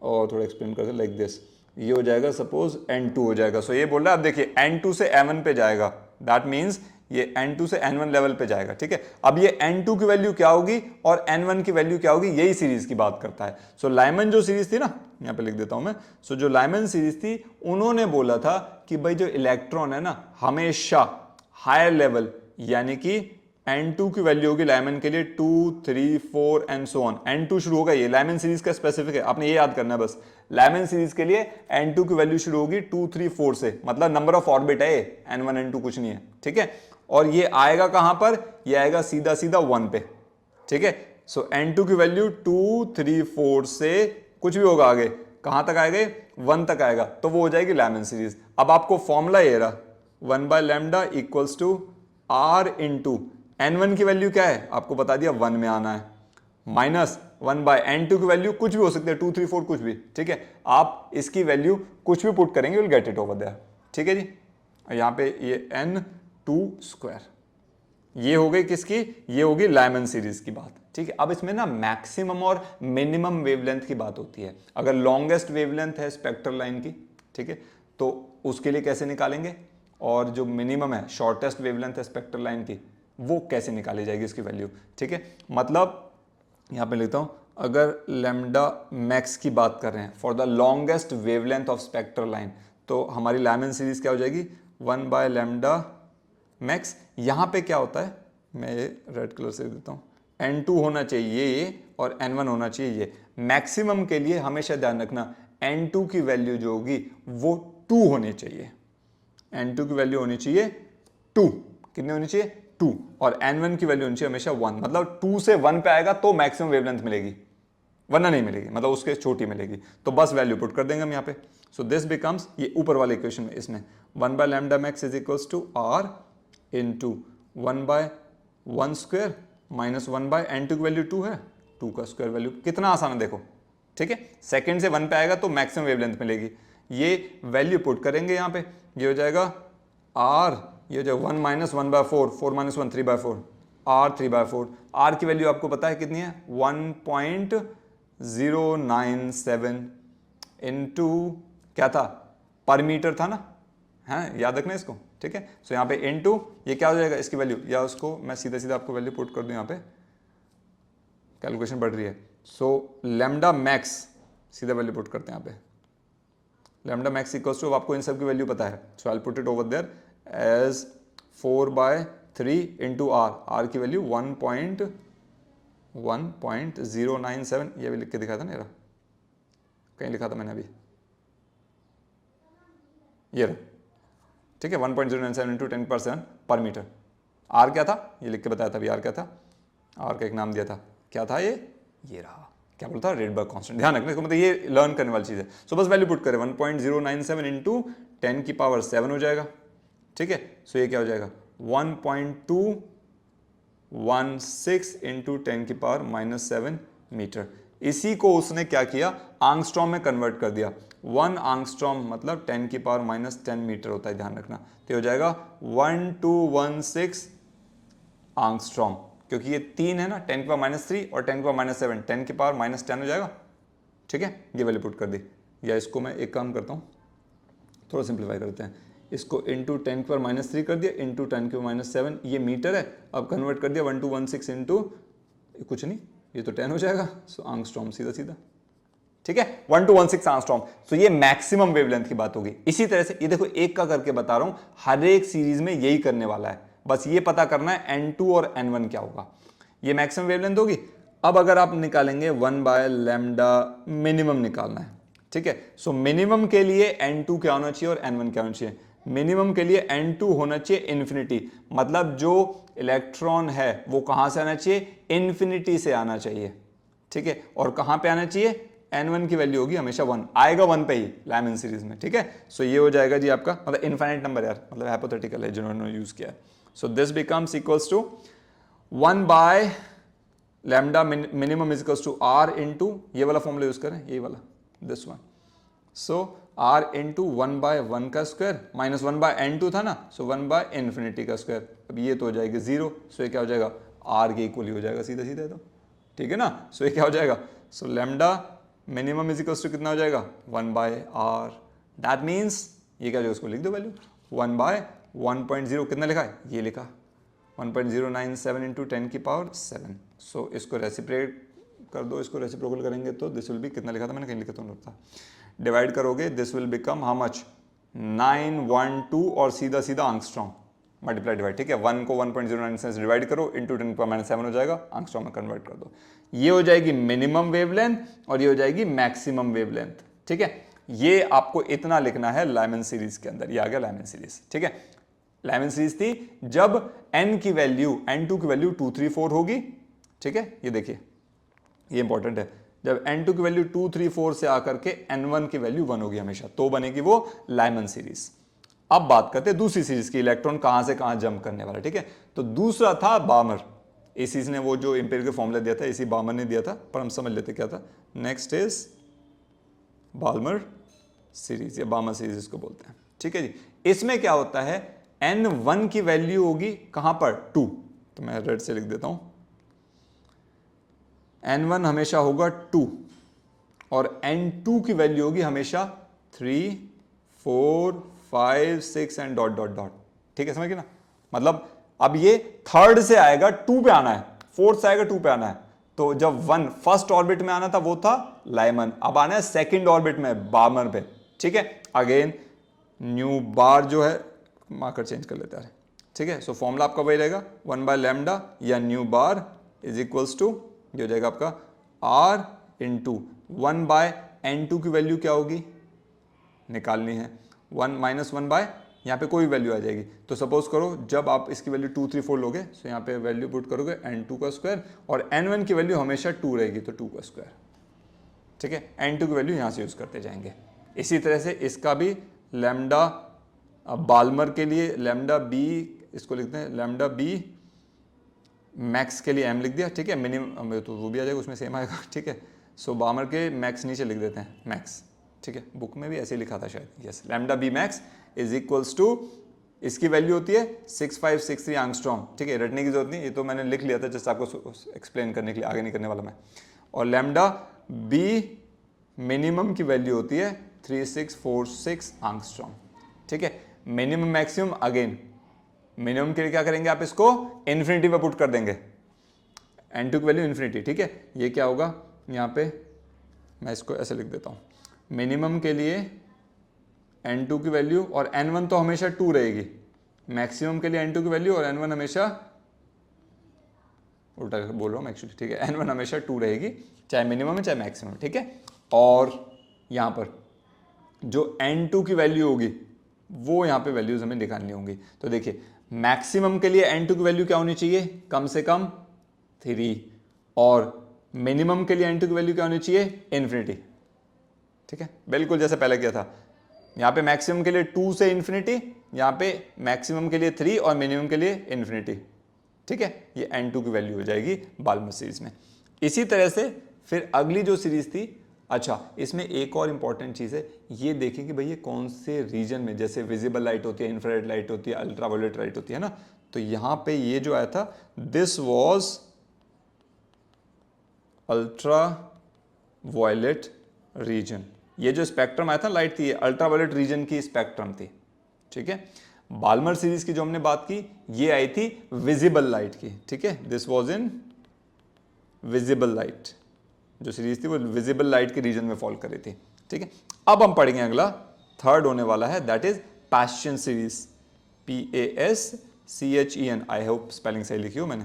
और थोड़ा एक्सप्लेन करते हैं लाइक दिस। ये हो जाएगा सपोज n2 हो जाएगा। सो ये बोल रहा है, अब देखिए n2 से n1 पे जाएगा, दैट मीन्स ये n2 से n1 लेवल पे जाएगा, ठीक है। अब ये n2 की वैल्यू क्या होगी और n1 की वैल्यू क्या होगी, यही सीरीज की बात करता है। सो लाइमन जो सीरीज थी ना, यहाँ पे लिख देता हूं मैं। सो जो लाइमन सीरीज थी, उन्होंने बोला था कि भाई जो इलेक्ट्रॉन है ना, हमेशा हायर लेवल यानी कि n2 की वैल्यू होगी लाइमन के लिए 2, 3, 4 एंड सो ऑन। n2 शुरू होगा, ये लाइमन सीरीज का स्पेसिफिक है, आपने ये याद करना है बस। लाइमन सीरीज के लिए n2 की वैल्यू शुरू होगी 2, 3, 4 से, मतलब नंबर ऑफ ऑर्बिट है, n1 n2 कुछ नहीं है, ठीक है। और ये आएगा कहां पर, ये आएगा सीधा सीधा 1 पे, ठीक है। सो n2 की वैल्यू 2, 3, 4 से कुछ भी होगा आगे, कहां तक आएगा, 1 तक आएगा, तो वो हो जाएगी लाइमन सीरीज। अब आपको फॉर्मूला ये रहा, 1/λ equals to r into n1 की वैल्यू क्या है, आपको बता दिया 1 में आना है, माइनस 1/n2 की वैल्यू कुछ भी हो सकती है, 2, 3, 4 कुछ भी, ठीक है। आप इसकी वैल्यू कुछ भी पुट करेंगे, will get it over there, ठीक है जी। यहां पे ये n2 स्क्वायर, ये हो गई किसकी, ये होगी लाइमन सीरीज की बात, ठीक है। अब इसमें ना मैक्सिमम और मिनिमम वेवलेंथ की बात होती है। अगर लॉन्गेस्ट वेवलेंथ है स्पेक्ट्रल लाइन की, ठीक है, तो उसके लिए कैसे निकालेंगे, और जो मिनिमम है शॉर्टेस्ट वेवलेंथ है स्पेक्ट्रल लाइन की, वो कैसे निकाली जाएगी इसकी वैल्यू, ठीक है। मतलब यहां पे लिखता हूं, अगर लैम्डा मैक्स की बात कर रहे हैं for the longest wavelength of spectral line, तो हमारी लाइमन सीरीज क्या हो जाएगी, 1/λ मैक्स। यहां पे क्या होता है, मैं ये रेड कलर से देता हूं, n2 होना चाहिए ये और n1 होना चाहिए ये। मैक्सिमम के लिए हमेशा ध्यान रखना, n2 की वैल्यू जो होगी वो 2 होनी चाहिए, n2 की वैल्यू होनी चाहिए 2, कितनी होनी चाहिए 2, और n1 की वैल्यू होनी चाहिए हमेशा 1, मतलब 2 से 1 पे आएगा तो मैक्सिमम वेवलेंथ मिलेगी, वरना नहीं मिलेगी, मतलब उसके छोटी मिलेगी। तो बस वैल्यू पुट कर देंगे हम यहाँ पे। सो दिस बिकम्स, ये ऊपर वाले इक्वेशन में, इसमें 1/λ max is equals to r into 1/1 square minus 1/n2 की वैल्यू 2 है, 2 का स्क्वायर वैल्यू, कितना आसान है देखो, ठीक है। सेकंड से 1 पे आएगा तो मैक्सिमम वेवलेंथ मिलेगी, ये वैल्यू पुट करेंगे यहाँ पे, ये हो जाएगा r, ये हो जाएगा 1 माइनस 1/4, 4 माइनस 1 3/4, r 3/4। r की वैल्यू आपको पता है कितनी है, 1.097 इंटू क्या था, पर मीटर था ना, है याद रखना इसको, ठीक है। सो यहाँ पे इनटू ये क्या हो जाएगा इसकी वैल्यू, या उसको मैं सीधा सीधा आपको वैल्यू पुट कर दूं, यहाँ पे कैलकुलेशन बढ़ रही है। सो लैम्डा मैक्स सीधा वैल्यू पुट करते हैं यहाँ पे, लैम्डा मैक्स इक्वल्स टू, आपको इन सब की वैल्यू पता है, so I will put it over there as 4/3 into R की वैल्यू 1.097, ये भी लिख के दिखा था ना, कहीं लिखा था मैंने अभी, ये रहा, ठीक है, 1.097 इंटू 10% पर मीटर। आर क्या था, ये लिख के बताया था अभी, आर क्या था, आर का एक नाम दिया था, क्या था ये रहा, क्या बोलता है, रेडबर्ग कांस्टेंट, ध्यान रखना इसको, मतलब ये लर्न करने वाली चीज है। सो बस वैल्यू पुट करें, 1.097 इंटू 10⁻7 हो जाएगा, ठीक है। सो ये क्या हो जाएगा, 1.216 इंटू 10⁻⁻7 मीटर। इसी को उसने क्या किया, आंगस्ट्रॉम में कन्वर्ट कर दिया। 1 आंगस्ट्रॉम मतलब 10⁻10 मीटर होता है, ध्यान रखना। तो हो जाएगा 1216 आंगस्ट्रॉम, क्योंकि ये 3 है ना, 10⁻³ और 10⁻7, 10⁻10 हो जाएगा, ठीक है। ये वैल्यू पुट कर दी, या इसको मैं एक काम करता हूँ, थोड़ा सिंप्लीफाई करते हैं, इसको इंटू 10⁻³ कर दिया इंटू 10⁻7, ये मीटर है, अब कन्वर्ट कर दिया 1216 इंटू कुछ नहीं, ये तो 10 हो जाएगा। सो आंगस्ट्रॉम सीधा सीधा, ठीक है, 1216 आंगस्ट्रॉम। सो ये मैक्सिमम वेवलेंथ की बात होगी। इसी तरह से ये देखो, एक का करके बता रहा हूं, हर एक सीरीज में यही करने वाला है, बस ये पता करना है n2 और n1 क्या होगा, ये मैक्सिमम वेवलेंथ होगी। अब अगर आप निकालेंगे 1/λ मिनिमम निकालना है, ठीक है। सो मिनिमम के लिए n2 क्या होना चाहिए और n1 क्या होना चाहिए, मिनिमम के लिए n2 होना चाहिए इन्फिनिटी, मतलब जो इलेक्ट्रॉन है वो कहां से आना चाहिए, इन्फिनिटी से आना चाहिए, ठीक है। और कहां पे आना चाहिए, n1 की वैल्यू होगी हमेशा 1, आएगा 1 पे ही लाइमन सीरीज में, ठीक है। सो ये हो जाएगा जी आपका, मतलब इनफाइनाइट नंबर यार, मतलब हाइपोथेटिकल है जिन्होंने यूज किया है। So this becomes equals to 1/λ minimum is equals to r into, ये वाला फॉर्मूला यूज करें, ये वाला, this one. So r into 1/1 का स्क्वायर माइनस 1/n2 था ना, सो 1/∞ का स्क्वायर। अब ये तो हो जाएगी 0, सो ये क्या हो जाएगा, r के इक्वल ही हो जाएगा सीधा सीधा, तो ठीक है ना। सो ये क्या हो जाएगा, so lambda minimum is equals to कितना हो जाएगा 1/r। दैट मीन्स ये क्या हो जाएगा, उसको लिख दो वैल्यू 1/1.0 कितना लिखा है, ये लिखा 1.097 इंटू 10 की पावर 7। सो इसको रेसिप्रेट कर दो, इसको रेसिप्रोकल करेंगे तो दिस विल बी, कितना लिखा था मैंने, कहीं लिखा तो नहीं था, डिवाइड करोगे this will become how much 912 और सीधा सीधा आंगस्ट्रॉम मल्टीप्लाई डिवाइड, ठीक है। 1 को 1.09 से डिवाइड करो इंटू 10⁻7 हो जाएगा, आंगस्ट्रॉम में कन्वर्ट कर दो। ये हो जाएगी मिनिमम वेवलेंथ और ये हो जाएगी मैक्सिमम वेवलेंथ, ठीक है। ये आपको इतना लिखना है लाइमन सीरीज के अंदर, ये आ गया लाइमन सीरीज, ठीक है। लाइमन सीरीज थी जब n की वैल्यू n2 की वैल्यू 2 3 4 होगी, ठीक है। ये देखिए ये इंपॉर्टेंट है, जब n2 की वैल्यू 2 3 4 से आकर के n1 की वैल्यू 1 होगी हमेशा, तो बनेगी वो लाइमन सीरीज। अब बात करते हैं दूसरी सीरीज की, इलेक्ट्रॉन कहां से कहां जंप करने वाला, ठीक है। तो दूसरा था बामर, इसी ने वो जो एम्पिरिकल फॉर्मूला दिया था इसी बामर ने दिया था, पर हम समझ लेते क्या था। नेक्स्ट इज बाल्मर सीरीज या बामर सीरीज इसको बोलते हैं, ठीक है जी। इसमें क्या होता है, n1 की वैल्यू होगी कहां पर 2, तो मैं रेड से लिख देता हूं, n1 हमेशा होगा 2 और n2 की वैल्यू होगी हमेशा 3 4 5 6 एंड डॉट डॉट डॉट, ठीक है, समझ गए ना। मतलब अब ये थर्ड से आएगा 2 पे आना है, फोर्थ से आएगा 2 पे आना है। तो जब 1 फर्स्ट ऑर्बिट में आना था वो था लाइमन, अब आना है सेकंड ऑर्बिट में बामर पे, ठीक है। अगेन न्यू बार जो है, मार्कर चेंज कर लेते हैं, ठीक है। सो फॉर्मूला आपका वही रहेगा 1/λ या nu bar is equals to, ये हो जाएगा आपका r इंटू 1/n2 की वैल्यू क्या होगी निकालनी है, 1 माइनस 1 यहाँ पे कोई वैल्यू आ जाएगी। तो सपोज करो जब आप इसकी वैल्यू 2 3 4 लोगे, सो यहाँ पे वैल्यू पुट करोगे n2 का स्क्वायर और n1 की वैल्यू हमेशा 2 रहेगी, तो 2 का स्क्वायर, ठीक है। n2 की वैल्यू यहाँ से यूज करते जाएंगे। इसी तरह से इसका भी लैम्डा बाल्मर के लिए लैम्डा बी, इसको लिखते हैं लैम्डा बी मैक्स के लिए m लिख दिया, ठीक है। मिनिमम तो वो भी आ जाएगा, उसमें सेम आएगा, ठीक है। सो बाल्मर के मैक्स नीचे लिख देते हैं मैक्स, ठीक है। बुक में भी ऐसे लिखा था शायद, yes. Lambda B max is equals to, इसकी वैल्यू होती है 6563 एंगस्ट्रॉम, ठीक है। रटने की जरूरत नहीं, ये तो मैंने लिख लिया था जस्ट आपको एक्सप्लेन करने के लिए, आगे नहीं करने वाला मैं। और लैम्डा बी मिनिमम की वैल्यू होती है 3646 एंगस्ट्रॉम, ठीक है। मिनिमम मैक्सिमम अगेन मिनिमम के लिए क्या करेंगे आप, इसको इन्फिनिटी पे पुट कर देंगे, n2 की वैल्यू इन्फिनिटी, ठीक है। ये क्या होगा, यहाँ पे मैं इसको ऐसे लिख देता हूँ, मिनिमम के लिए n2 की वैल्यू और n1 तो हमेशा 2 रहेगी, मैक्सिमम के लिए n2 की वैल्यू और n1 हमेशा, उल्टा बोल रहा हूँ मैं एक्चुअली, ठीक है। n1 हमेशा 2 रहेगी, चाहे मिनिमम है चाहे मैक्सिमम, ठीक है। और यहाँ पर जो n2 की वैल्यू होगी वो यहाँ पे वैल्यूज हमें निकालनी होंगी। तो देखिए मैक्सिमम के लिए n2 की वैल्यू क्या होनी चाहिए, कम से कम 3, और मिनिमम के लिए n2 की वैल्यू क्या होनी चाहिए, इन्फिनिटी, ठीक है। बिल्कुल जैसे पहले किया था, यहाँ पे मैक्सिमम के लिए 2 से इन्फिनिटी, यहाँ पे मैक्सिमम के लिए 3 और मिनिमम के लिए इन्फिनिटी, ठीक है। ये n2 की वैल्यू हो जाएगी बाल्मर सीरीज में। इसी तरह से फिर अगली जो सीरीज थी, अच्छा इसमें एक और इंपॉर्टेंट चीज़ है, ये देखें कि भाई ये कौन से रीजन में, जैसे विजिबल लाइट होती है, इंफ्रारेड लाइट होती है, अल्ट्रावायलेट लाइट होती है ना। तो यहाँ पे ये जो आया था, this was ultraviolet region, ये जो स्पेक्ट्रम आया था लाइट थी, ये अल्ट्रावायलेट रीजन की स्पेक्ट्रम थी, ठीक है। बाल्मर सीरीज की जो हमने बात की, ये आई थी विजिबल लाइट की, ठीक है। This was in visible light, जो सीरीज थी वो विजिबल लाइट के रीजन में फॉल कर रही थी, ठीक है। अब हम पढ़ेंगे अगला, थर्ड होने वाला है, that is passion series, PASCHEN, I hope spelling सही लिखी हो मैंने,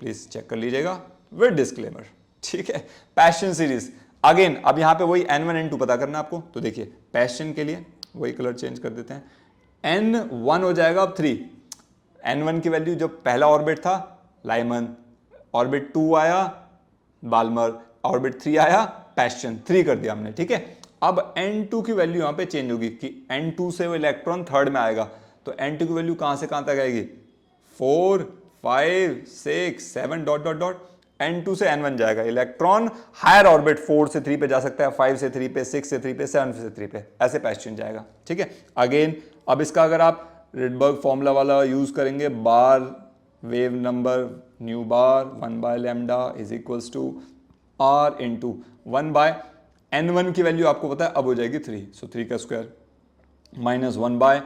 प्लीज चेक कर लीजिएगा विद डिस्क्लेमर, ठीक है। पैशन सीरीज अगेन, अब यहां पे वही n1 n2 पता करना आपको। तो देखिए पैशन के लिए वही कलर चेंज कर देते हैं, n1 हो जाएगा अब 3, n1 की वैल्यू जब पहला ऑर्बिट था लाइमन, ऑर्बिट 2 आया बाल्मर, ऑर्बिट 3 आया पैशन, 3 कर दिया हमने, ठीक है। अब n2 की वैल्यू यहां पे चेंज होगी कि n2 से वो इलेक्ट्रॉन थर्ड में आएगा, तो n2 की वैल्यू कहां से कहां तक आएगी, 4 5 6 7 डॉट डॉट डॉट, n2 से n1 जाएगा। इलेक्ट्रॉन हायर ऑर्बिट 4 से 3 पे जा सकता है, 5 से 3 पे, 6 से 3 पे, 7 से 3 पे, ऐसे पैच चेंज जाएगा। ठीक है, अगेन अब इसका अगर आप रिडबर्ग फॉर्मूला वाला यूज करेंगे, bar wave number nu bar 1 by lambda is equals to r into 1 by n1 की वैल्यू आपको पता है अब हो जाएगी 3, सो 3 का स्क्वायर माइनस 1 बाय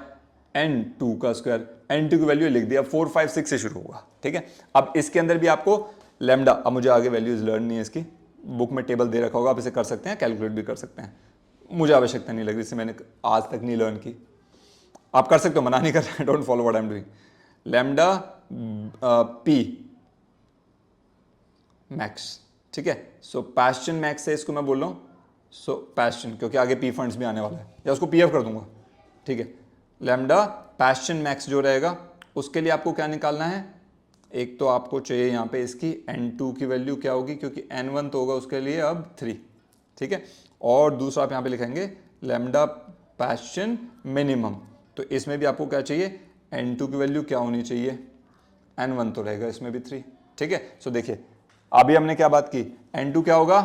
n2 का स्क्वायर, n2 की वैल्यू लिख दिया, 4 5 6 से शुरू होगा। ठीक है, अब इसके अंदर भी आपको लैम्डा, अब मुझे आगे वैल्यूज लर्न नहीं है इसकी, बुक में टेबल दे रखा होगा, आप इसे कर सकते हैं, कैलकुलेट भी कर सकते हैं, मुझे आवश्यकता नहीं लग रही, इसे मैंने आज तक नहीं लर्न की, आप कर सकते हो, मना नहीं कर रहे, don't follow what I am doing. Lambda P max, ठीक है, सो पैशन मैक्स से इसको मैं बोल रहा हूँ, सो पैशन, क्योंकि आगे पी फंड्स भी आने वाला है, या उसको पीएफ कर दूंगा। ठीक है, लैम्डा पैशन मैक्स जो रहेगा उसके लिए आपको क्या निकालना है, एक तो आपको चाहिए यहाँ पे इसकी n2 की वैल्यू क्या होगी, क्योंकि n1 तो होगा उसके लिए अब 3। ठीक है, और दूसरा आप यहाँ पे लिखेंगे लैम्डा पैशन मिनिमम, तो इसमें भी आपको क्या चाहिए, n2 की वैल्यू क्या होनी चाहिए, n1 तो रहेगा इसमें भी 3। ठीक है, सो देखिए अभी हमने क्या बात की, n2 क्या होगा,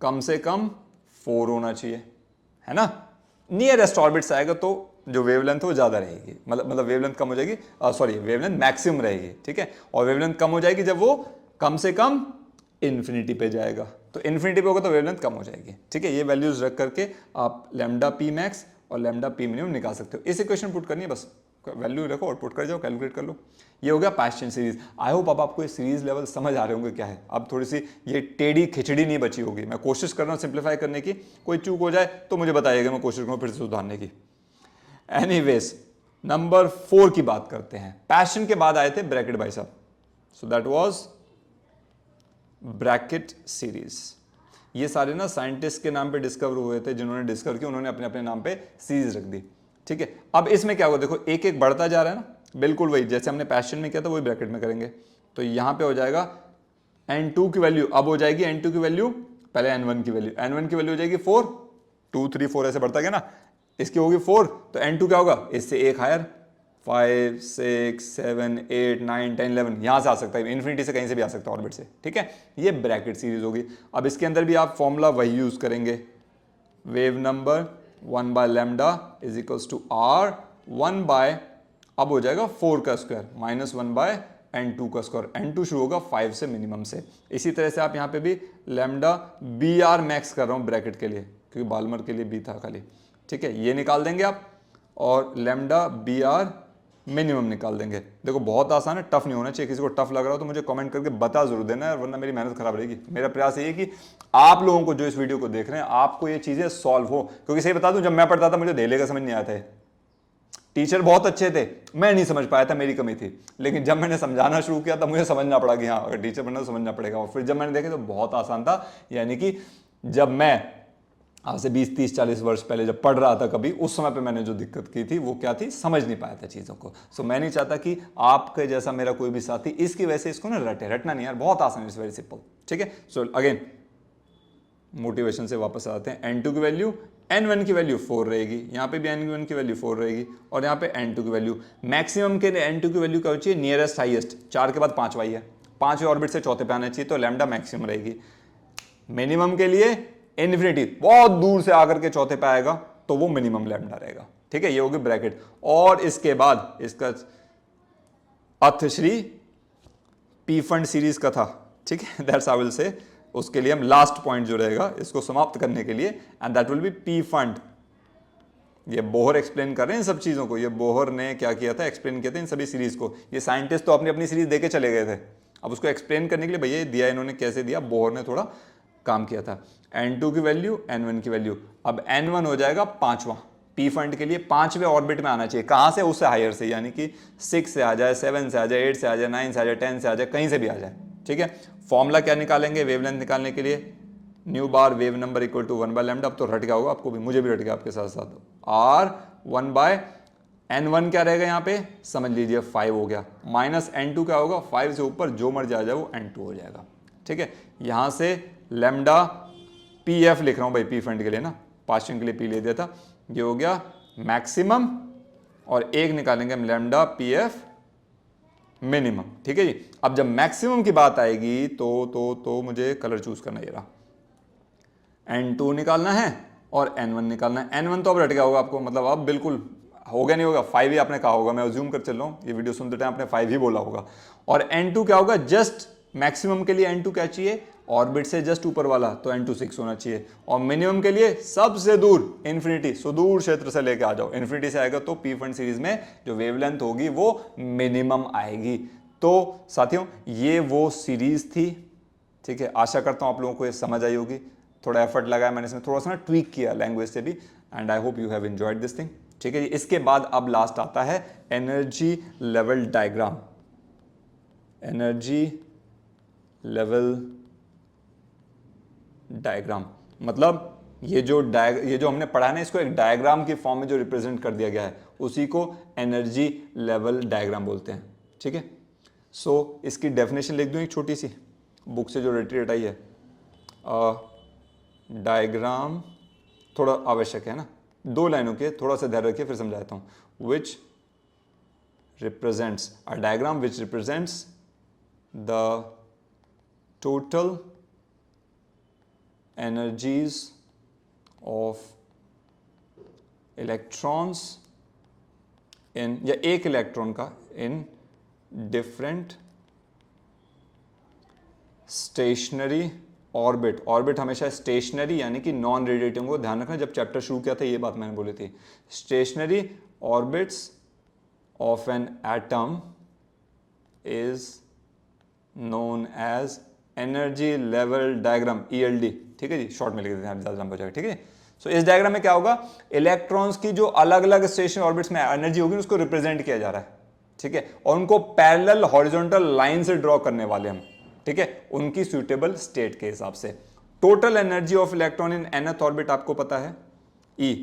कम से कम 4 होना चाहिए, है ना, नियरेस्ट ऑर्बिट से आएगा तो जो वेवलेंथ है वो ज्यादा रहेगी, मतलब वेवलेंथ कम हो जाएगी, सॉरी वेवलेंथ मैक्सिमम रहेगी। ठीक है, और वेवलेंथ कम हो जाएगी जब वो कम से कम इन्फिनिटी पे जाएगा, तो इन्फिनिटी पे होगा तो वेवलेंथ कम हो जाएगी। ठीक है, ये वैल्यूज रख करके आप लैम्डा पी मैक्स और लैम्डा पी मिनिमम निकाल सकते हो। इस इक्वेशन पुट करनी है, बस वैल्यू रखो और पुट कर जाओ, कैलकुलेट कर लो। ये हो गया पैशन सीरीज। आई होप अब आपको ये सीरीज लेवल समझ आ रहे होंगे क्या है, अब थोड़ी सी ये टेढ़ी खिचड़ी नहीं बची होगी। मैं कोशिश कर रहा हूँ सिंप्लीफाई करने की, कोई चूक हो जाए तो मुझे बताइएगा, मैं कोशिश करूँ फिर से सुधारने की। एनीवेज नंबर 4 की बात करते हैं। पैशन के बाद आए थे ब्रैकेट भाई साहब, so that was Brackett series. ये सारे ना साइंटिस्ट के नाम पे डिस्कवर हुए थे, जिन्होंने डिस्कवर किया उन्होंने अपने अपने नाम पे सीरीज रख दी। ठीक है, अब इसमें क्या होगा, देखो एक एक बढ़ता जा रहा है ना, बिल्कुल वही जैसे हमने पैशन में किया था वही ब्रैकेट में करेंगे। तो यहां पे हो जाएगा n2 की वैल्यू, अब हो जाएगी n2 की वैल्यू, पहले n1 की वैल्यू, n1 की वैल्यू हो जाएगी 4, 2 3 4 ऐसे बढ़ता गया ना, इसकी होगी 4, तो n2 क्या होगा, इससे एक हायर, 5 6 7 8 9 10 11, यहां से आ सकता है, इन्फिनिटी से कहीं से भी आ सकता है ऑर्बिट से। ठीक है, ये ब्रैकेट सीरीज होगी। अब इसके अंदर भी आप फॉर्मूला वही यूज करेंगे, wave number 1 by lambda is equals to r 1 by, अब हो जाएगा 4 का स्क्वायर माइनस 1 बाय n2 का स्क्वायर, n2 शुरू होगा 5 से मिनिमम से। इसी तरह से आप यहाँ पे भी लैम्डा बी आर मैक्स कर रहा हूँ ब्रैकेट के लिए, क्योंकि बाल्मर के लिए बी था खाली। ठीक है, ये निकाल देंगे आप, और लैम्डा बी आर मिनिमम निकाल देंगे। देखो बहुत आसान है, टफ नहीं होना चाहिए। किसी को टफ लग रहा हो तो मुझे कमेंट करके बता जरूर देना है, वरना मेरी मेहनत खराब रहेगी। मेरा प्रयास ये है कि आप लोगों को जो इस वीडियो को देख रहे हैं आपको ये चीजें सॉल्व हो, क्योंकि सही बता दूं जब मैं पढ़ता था मुझे धेले का समझ नहीं आता है। टीचर बहुत अच्छे थे, मैं नहीं समझ पाया था, मेरी कमी थी। लेकिन जब मैंने समझाना शुरू किया तब मुझे समझना पड़ा कि हाँ अगर टीचर बनना तो समझना पड़ेगा। और फिर जब मैंने देखा तो बहुत आसान था, यानी कि जब मैं आज से 20 30 40 वर्ष पहले जब पढ़ रहा था कभी, उस समय पे मैंने जो दिक्कत की थी वो क्या थी, समझ नहीं पाया था चीज़ों को। सो मैं नहीं चाहता कि आपके जैसा मेरा कोई भी साथी इसकी वजह से इसको ना रटना नहीं यार, बहुत आसान, इट्स वेरी सिंपल। ठीक है, सो अगेन मोटिवेशन से वापस आते हैं। n2 की वैल्यू, n1 की वैल्यू 4 रहेगी, यहाँ पे भी n1 की वैल्यू 4 रहेगी, और यहाँ पे n2 की वैल्यू मैक्सिमम के लिए n2 की वैल्यू क्या चाहिए, नियरेस्ट हाईएस्ट, 4 के बाद 5 है, 5वें ऑर्बिट से चौथे पे आना चाहिए, तो लैम्डा मैक्सिमम रहेगी। मिनिमम के लिए इन्फिनिटी, बहुत दूर से आकर के चौथे पे आएगा तो वो मिनिमम लैम्डा रहेगा। ठीक है, ये होगी ब्रैकेट। और इसके बाद इसका अर्थश्री पी फंड सीरीज का था। ठीक है, दैट्स आई विल से, उसके लिए हम लास्ट पॉइंट जो रहेगा इसको समाप्त करने के लिए, and that will be P fund. ये बोहर एक्सप्लेन कर रहे हैं इन सब चीजों को, ये बोहर ने क्या किया था, एक्सप्लेन किया था इन सभी सीरीज को। ये साइंटिस्ट तो अपनी अपनी सीरीज देके चले गए थे, अब उसको एक्सप्लेन करने के लिए भैया दिया इन्होंने, कैसे दिया, बोहर ने थोड़ा काम किया था। n2 की वैल्यू, n1 की वैल्यू, अब n1 हो जाएगा 5वां, पी फंड के लिए 5वें ऑर्बिट में आना चाहिए, कहां से, उससे हायर से, यानी कि 6 से आ जाए, 7 से आ जाए, 8 से आ जाए, 9 से आ जाए, 10 से आ जाए, कहीं से भी आ जाए। ठीक है, फॉर्मूला क्या निकालेंगे वेवलेंथ निकालने के लिए, nu bar wave number equal to 1 by lambda. अब तो रट गया होगा आपको भी, मुझे भी रट गया आपके साथ साथ, r 1 बाय n1 क्या रहेगा यहाँ पे, समझ लीजिए 5 हो गया, माइनस n2 क्या होगा, 5 से ऊपर जो मर्जी आ जाए वो n2 हो जाएगा। ठीक है, यहां से लैम्डा पी एफ लिख रहा हूं भाई, पी फंड के लिए ना, पास्टिंग के लिए पी ले दिया था, ये हो गया मैक्सिमम, और एक निकालेंगे हम लैम्डा पी एफ मिनिमम, ठीक है जी। अब जब मैक्सिमम की बात आएगी तो मुझे कलर चूज करना ये रहा, N2 निकालना है और N1 निकालना है। N1 तो अब रट गया होगा आपको, मतलब अब बिल्कुल होगा नहीं होगा, 5 ही आपने कहा होगा, मैं अज्यूम कर चल रहा हूँ, ये वीडियो सुनते टाइम आपने 5 ही बोला होगा। और N2 क्या होगा, जस्ट मैक्सिमम के लिए N2 क्या चाहिए, ऑर्बिट से जस्ट ऊपर वाला, तो N2 6 होना चाहिए। और मिनिमम के लिए सबसे दूर, इन्फिनिटी, सुदूर क्षेत्र से लेके आ जाओ, इन्फिनिटी से आएगा तो पी फंड सीरीज में जो वेवलेंथ होगी वो मिनिमम आएगी। तो साथियों ये वो सीरीज थी, ठीक है। आशा करता हूं आप लोगों को ये समझ आई होगी। थोड़ा एफर्ट लगाया मैंने इसमें, थोड़ा सा ना ट्वीक किया लैंग्वेज से भी, and I hope you have enjoyed this thing, ठीक है जी। इसके बाद अब लास्ट आता है energy level diagram. Energy level diagram मतलब ये जो हमने पढ़ा है ना, इसको एक डायग्राम की फॉर्म में जो रिप्रेजेंट कर दिया गया है उसी को एनर्जी लेवल डायग्राम बोलते हैं, ठीक है। सो इसकी डेफिनेशन लिख दूं एक छोटी सी, बुक से जो रिट्रीट आई है। डायग्राम थोड़ा आवश्यक है ना, 2 लाइनों के, थोड़ा सा धैर्य रखिए फिर समझाता हूं। विच represents a diagram which represents the total energies of electrons in, या एक इलेक्ट्रॉन का in different stationary orbit. Orbit हमेशा स्टेशनरी यानी कि नॉन रेडिएटिंग को ध्यान रखना, जब चैप्टर शुरू किया था ये बात मैंने बोली थी। Stationary orbits of an atom is known as energy level diagram, ELD, ठीक है जी, शॉर्ट में लिख देते हैं, ज्यादा लंबा हो जाएगा, ठीक है। सो इस डायग्राम में क्या होगा, इलेक्ट्रॉन्स की जो अलग अलग स्टेशन ऑर्बिट्स में एनर्जी होगी उसको रिप्रेजेंट किया जा रहा है, ठीक है। और उनको पैरेलल हॉरिजॉन्टल लाइन से ड्रॉ करने वाले हम, ठीक है, उनकी सुइटेबल स्टेट के हिसाब से। Total energy of electron in nth orbit आपको पता है, E।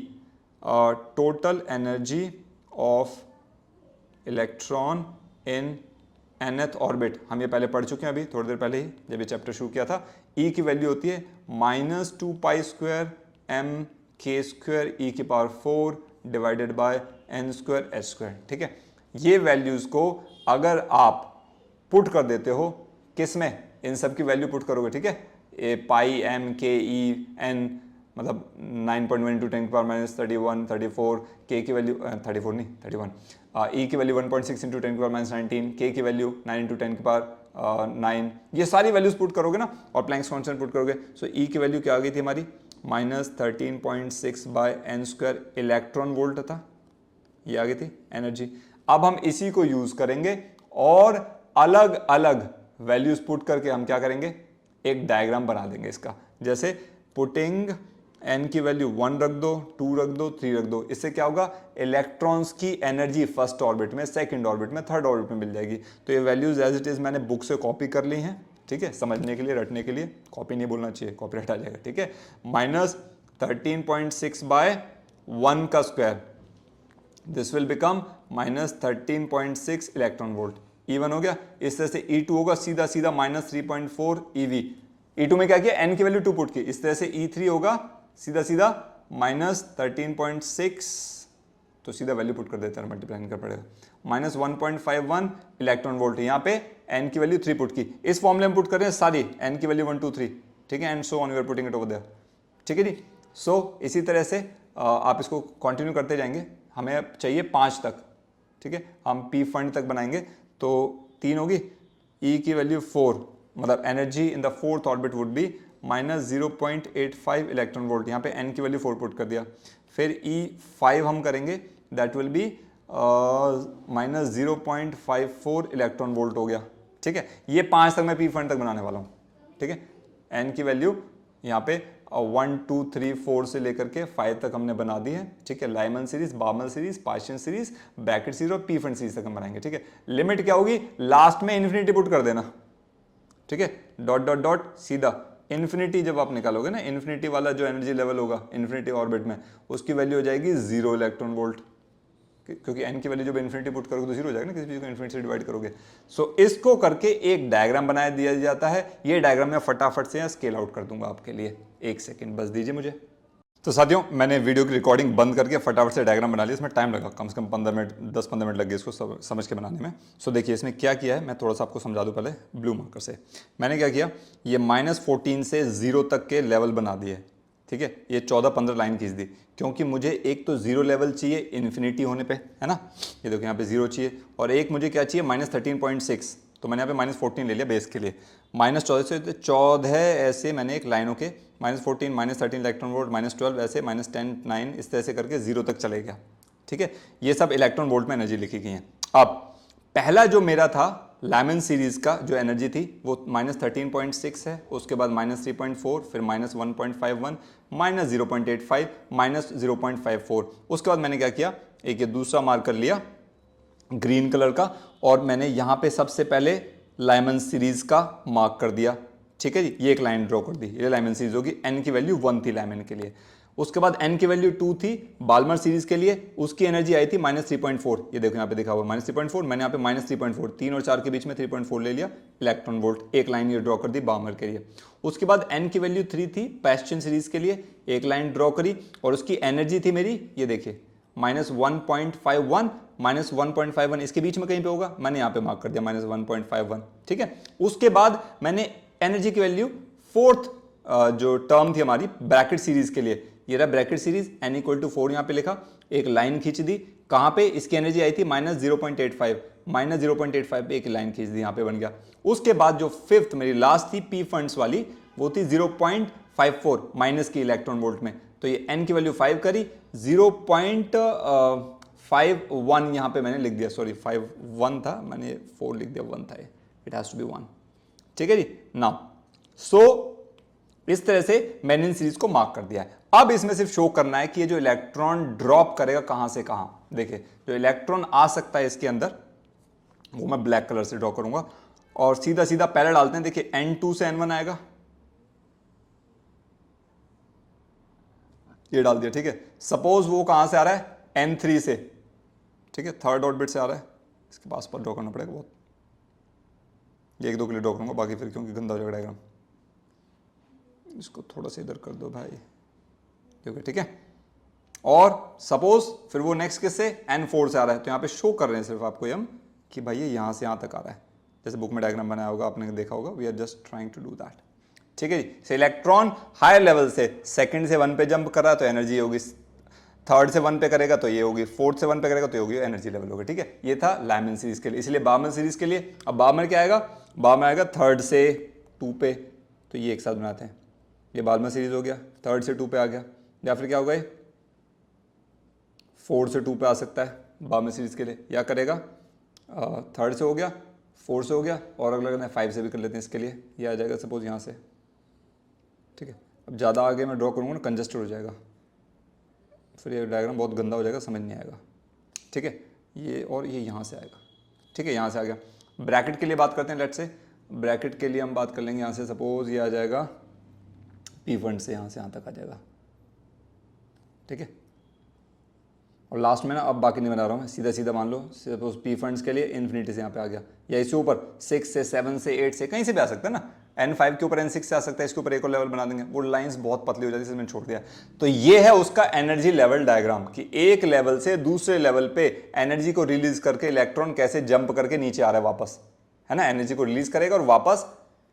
Total energy of electron in nth orbit हम ये पहले पढ़ चुके हैं, अभी थोड़ी देर पहले ही जब ये चैप्टर शुरू किया था। E की वैल्यू होती है -2π² mk² e⁴ divided by n² h², ठीक है। ये वैल्यूज को अगर आप पुट कर देते हो किस में, इन सब की वैल्यू पुट करोगे, ठीक है, पाई m k e n, मतलब 9.1 × 10⁻31 34, k की वैल्यू 34 नहीं 31, e की वैल्यू 1.6 × 10⁻19, k की वैल्यू 9 × 10⁹9, ये सारी वैल्यूज पुट करोगे ना और प्लैंक्स कांस्टेंट पुट करोगे। सो e की वैल्यू क्या आ गई थी हमारी, -13.6/n² इलेक्ट्रॉन वोल्ट था, ये आ गई थी एनर्जी। अब हम इसी को यूज करेंगे और अलग अलग वैल्यूज पुट करके हम क्या करेंगे, एक डायग्राम बना देंगे इसका। जैसे पुटिंग n की वैल्यू 1 रख दो, 2 रख दो, 3 रख दो, इससे क्या होगा, इलेक्ट्रॉन्स की एनर्जी फर्स्ट ऑर्बिट में, सेकंड ऑर्बिट में, थर्ड ऑर्बिट में मिल जाएगी। तो ये वैल्यूज एज इट इज मैंने बुक से कॉपी कर ली हैं, ठीक है, समझने के लिए, रटने के लिए, कॉपी नहीं बोलना चाहिए, कॉपीराइट आ जाएगा, ठीक है। -13.6/1 का square, this will become -13.6 electron volt, E1 हो गया। इस तरह से E2 होगा सीधा सीधा -3.4 EV। E2 में क्या किया, n की वैल्यू 2 पुट की, इस तरह से E3 होगा सीधा सीधा -13.6, तो सीधा वैल्यू पुट कर देते हैं, मल्टीप्लाई नहीं कर पड़ेगा, -1.51 इलेक्ट्रॉन वोल्ट। यहाँ पे n की वैल्यू 3 पुट की, इस फॉर्मूले में पुट कर रहे हैं सारी, n की वैल्यू 1 2 3, ठीक है, and so on we are putting it over there, ठीक है जी। सो इसी तरह से आप इसको कंटिन्यू करते जाएंगे, हमें चाहिए 5 तक, ठीक है, हम पी फंड तक बनाएंगे तो 3 होगी, E की वैल्यू 4, मतलब energy in the fourth orbit would be -0.85 electron volt, यहाँ पे n की वैल्यू 4 पुट कर दिया। फिर E5 हम करेंगे, that will be -0.54 electron volt हो गया, ठीक है। ये 5 तक मैं पी फंड तक बनाने वाला हूँ, ठीक है। n की वैल्यू यहाँ पे 1 2 3 4 से लेकर के 5 तक हमने बना दी है, ठीक है। Lyman series, Balmer series, Paschen series, Brackett series और पी फंड सीरीज तक हम बनाएंगे, ठीक है। लिमिट क्या होगी, लास्ट में इन्फिनिटी पुट कर देना, ठीक है, डॉट डॉट डॉट सीधा इन्फिनिटी। जब आप निकालोगे ना इन्फिनिटी वाला जो एनर्जी लेवल होगा इन्फिनिटी ऑर्बिट में, उसकी वैल्यू हो जाएगी 0 इलेक्ट्रॉन वोल्ट, क्योंकि n की वैल्यू जब इन्फिनिटी पुट करोगे तो 0 हो जाएगा ना, किसी चीज को इन्फिनिटी से डिवाइड करोगे। सो इसको करके एक डायग्राम बनाया दिया जाता है। ये डायग्राम मैं फटाफट से स्केल आउट कर दूंगा आपके लिए, 1 सेकेंड बस दीजिए मुझे। तो साथियों मैंने वीडियो की रिकॉर्डिंग बंद करके फटाफट से डायग्राम बना लिया। इसमें टाइम लगा, कम से कम 15 मिनट 10-15 मिनट लग गए इसको समझ के बनाने में। सो देखिए इसमें क्या किया है, मैं थोड़ा सा आपको समझा दूं पहले ब्लू मार्कर से। मैंने क्या किया, ये -14 से 0 तक के लेवल बना दिए, ठीक है। ये 14-15 लाइन खींच दी, क्योंकि मुझे एक तो 0 लेवल चाहिए इन्फिनिटी होने पे, है ना। ये देखो यहाँ पे 0 चाहिए, और एक मुझे क्या चाहिए -13.6, तो मैंने यहाँ पे -14 ले लिया बेस के लिए। -14 से 14 ऐसे मैंने एक लाइनों के -14 -13 इलेक्ट्रॉन वोल्ट -12 ऐसे -10 9 इस तरह से करके 0 तक चले गया, ठीक है। ये सब इलेक्ट्रॉन वोल्ट में एनर्जी लिखी गई है। अब पहला जो मेरा था लाइमन सीरीज का जो एनर्जी थी वो -13.6 है, उसके बाद -3.4, फिर -1.51, -0.85, -0.54। उसके बाद मैंने क्या किया, एक ये दूसरा मार्कर लिया ग्रीन कलर का, और मैंने यहां पे सबसे पहले लाइमन सीरीज का मार्क कर दिया, ठीक है जी। ये एक लाइन ड्रॉ कर दी, ये लाइमन सीरीज होगी। एन की वैल्यू 1 थी लाइमन के लिए, उसके बाद एन की वैल्यू 2 थी बाल्मर सीरीज के लिए, उसकी एनर्जी आई थी -3.4। ये देखो यहाँ पे दिखा हुआ -3.4, मैंने यहाँ पे -3.4, 3 और 4 के बीच में 3.4 ले लिया इलेक्ट्रॉन वोल्ट। एक लाइन ये ड्रॉ कर दी बाल्मर के लिए। उसके बाद एन की वैल्यू 3 थी पैस्चन सीरीज के लिए, एक लाइन ड्रॉ करी, और उसकी एनर्जी थी मेरी, ये देखिए -1.51, -1.51 इसके बीच में कहीं पे होगा, मैंने यहाँ पे मार्क कर दिया -1.51, ठीक है। उसके बाद मैंने एनर्जी की वैल्यू फोर्थ जो टर्म थी हमारी ब्रैकेट सीरीज के लिए, ये रहा ब्रैकेट सीरीज, n = 4 यहाँ पे लिखा, एक लाइन खींच दी। कहाँ पे इसकी एनर्जी आई थी -0.85, -0.85 पे एक लाइन खींच दी, यहाँ पे बन गया। उसके बाद जो फिफ्थ मेरी लास्ट थी पी फंड्स वाली, वो थी 0.54 माइनस की इलेक्ट्रॉन वोल्ट में, तो ये n की वैल्यू 5 करी, 0.51 यहाँ पे मैंने लिख दिया, सॉरी 51 था, मैंने 4 लिख दिया, 1 था, इट हैज टू बी 1, ठीक है जी। नाउ सो इस तरह से मैंने इन सीरीज को मार्क कर दिया है। अब इसमें सिर्फ शो करना है कि ये जो इलेक्ट्रॉन ड्रॉप करेगा कहां से कहां। देखिए जो इलेक्ट्रॉन आ सकता है इसके अंदर, वो मैं ब्लैक कलर से ड्रॉ करूंगा, और सीधा सीधा पहले डालते हैं। देखिए N2 से N1 आएगा, ये डाल दिया, ठीक है। सपोज वो कहां से आ रहा है, N3 से, ठीक है, थर्ड ऑर्बिट से आ रहा है। इसके पास पर ड्रॉ करना पड़ेगा बहुत, ये 1-2 के लिए ड्रॉ करूंगा, बाकी फिर क्योंकि गंदा हो जाएगा डायग्राम। इसको थोड़ा सा इधर कर दो भाई, ठीक है। और सपोज फिर वो नेक्स्ट किससे N4 से आ रहा है, तो यहाँ पे शो कर रहे हैं सिर्फ आपको हम कि भाई ये यहाँ से यहाँ तक आ रहा है, जैसे बुक में डायग्राम बनाया होगा आपने देखा होगा। We are just trying to do that, ठीक है जी। इलेक्ट्रॉन हायर लेवल से सेकंड से 1 पे जंप कर रहा है तो एनर्जी होगी, थर्ड से 1 पे करेगा तो ये होगी, फोर्थ से 1 पे करेगा तो ये होगी, एनर्जी लेवल होगा, ठीक है। ये था लाइमन सीरीज के लिए, इसलिए बार्मर सीरीज के लिए। अब बार्मर क्या आएगा, बार्मर आएगा थर्ड से 2 पे, तो ये एक साथ बनाते हैं, ये बार्मर सीरीज हो गया, थर्ड से 2 पे आ गया। या फिर क्या होगा, ये 4 से 2 पे आ सकता है बार्मर सीरीज के लिए, या करेगा थर्ड से हो गया, 4 से हो गया, और अगला करना है 5 से भी कर लेते हैं इसके लिए, ये आ जाएगा सपोज यहाँ से, ठीक है। अब ज़्यादा आगे मैं ड्रॉ करूँगा ना कंजस्टेड हो जाएगा, फिर ये डायग्राम बहुत गंदा हो जाएगा, समझ नहीं आएगा, ठीक है। ये और ये यहाँ से आएगा, ठीक है, यहाँ से आ गया। ब्रैकेट के लिए बात करते हैं, लेट से ब्रैकेट के लिए हम बात कर लेंगे यहाँ से, सपोज ये आ जाएगा पी फंड से यहाँ से यहाँ तक आ जाएगा, ठीक है। और लास्ट में ना अब बाकी नहीं बना रहा हूँ मैं, सीधा सीधा मान लो सपोज पी फंड्स के लिए इन्फिनिटी से यहाँ पे आ गया, या इसके ऊपर 6 से 7 से 8 से कहीं से भी आ सकता है ना, N5 के ऊपर N6 से आ सकता है, इसके ऊपर एक और लेवल बना देंगे, वो लाइंस बहुत पतली हो जाती है, मैंने छोड़ दिया। तो ये है उसका एनर्जी लेवल डायग्राम, कि एक लेवल से दूसरे लेवल पे एनर्जी को रिलीज करके इलेक्ट्रॉन कैसे जंप करके नीचे आ रहा है वापस, है ना। एनर्जी को रिलीज करेगा और वापस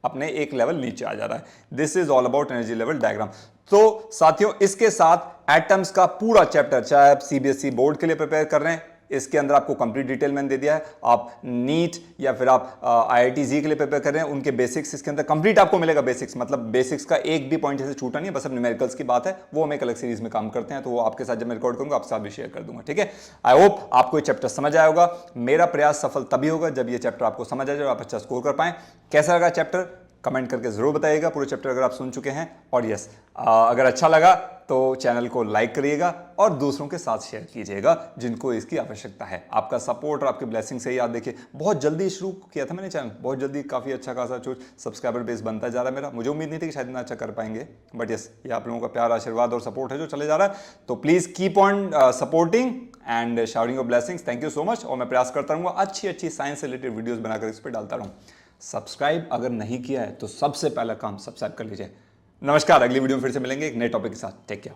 अपने एक लेवल नीचे आ जा रहा है। This is all about energy level diagram. तो साथियों इसके साथ एटम्स का पूरा चैप्टर, चाहे आप सीबीएसई बोर्ड के लिए प्रिपेयर कर रहे हैं, इसके अंदर आपको कंप्लीट डिटेल मैंने दे दिया है। आप नीट या फिर आप IIT जी के लिए प्रिपेयर कर रहे हैं, उनके बेसिक्स इसके अंदर कंप्लीट आपको मिलेगा। बेसिक्स मतलब बेसिक्स का एक भी पॉइंट जैसे छूटा नहीं है, बस अब न्यूमेरिकल्स की बात है, वो हम एक अलग सीरीज में काम करते हैं, तो वो आपके साथ जब मैं रिकॉर्ड करूंगा आपके साथ भी शेयर कर दूंगा, ठीक है। आई होप आपको ये चैप्टर समझ आया होगा। मेरा प्रयास सफल तभी होगा जब ये चैप्टर आपको समझ आ जाए, आप अच्छा स्कोर कर पाए। कैसा लगा चैप्टर कमेंट करके जरूर बताइएगा, पूरे चैप्टर अगर आप सुन चुके हैं। और यस अगर अच्छा लगा तो चैनल को लाइक करिएगा और दूसरों के साथ शेयर कीजिएगा जिनको इसकी आवश्यकता है। आपका सपोर्ट और आपकी ब्लेसिंग से ही आप देखिए बहुत जल्दी शुरू किया था मैंने चैनल, बहुत जल्दी काफ़ी अच्छा खासा जो सब्सक्राइबर बेस बनता जा रहा है मेरा। मुझे उम्मीद नहीं थी कि शायद इतना अच्छा कर पाएंगे, बट यस ये आप लोगों का प्यार आशीर्वाद और सपोर्ट है जो चले जा रहा है। तो please keep on supporting and showering your blessings. Thank you so much. और मैं प्रयास करता रहूँगा अच्छी अच्छी साइंस से रिलेटेड वीडियोज़ बनाकर इस पर डालता रहूँ। सब्सक्राइब अगर नहीं किया है तो सबसे पहला काम सब्सक्राइब कर लीजिए। नमस्कार, अगली वीडियो में फिर से मिलेंगे एक नए टॉपिक के साथ। Take care.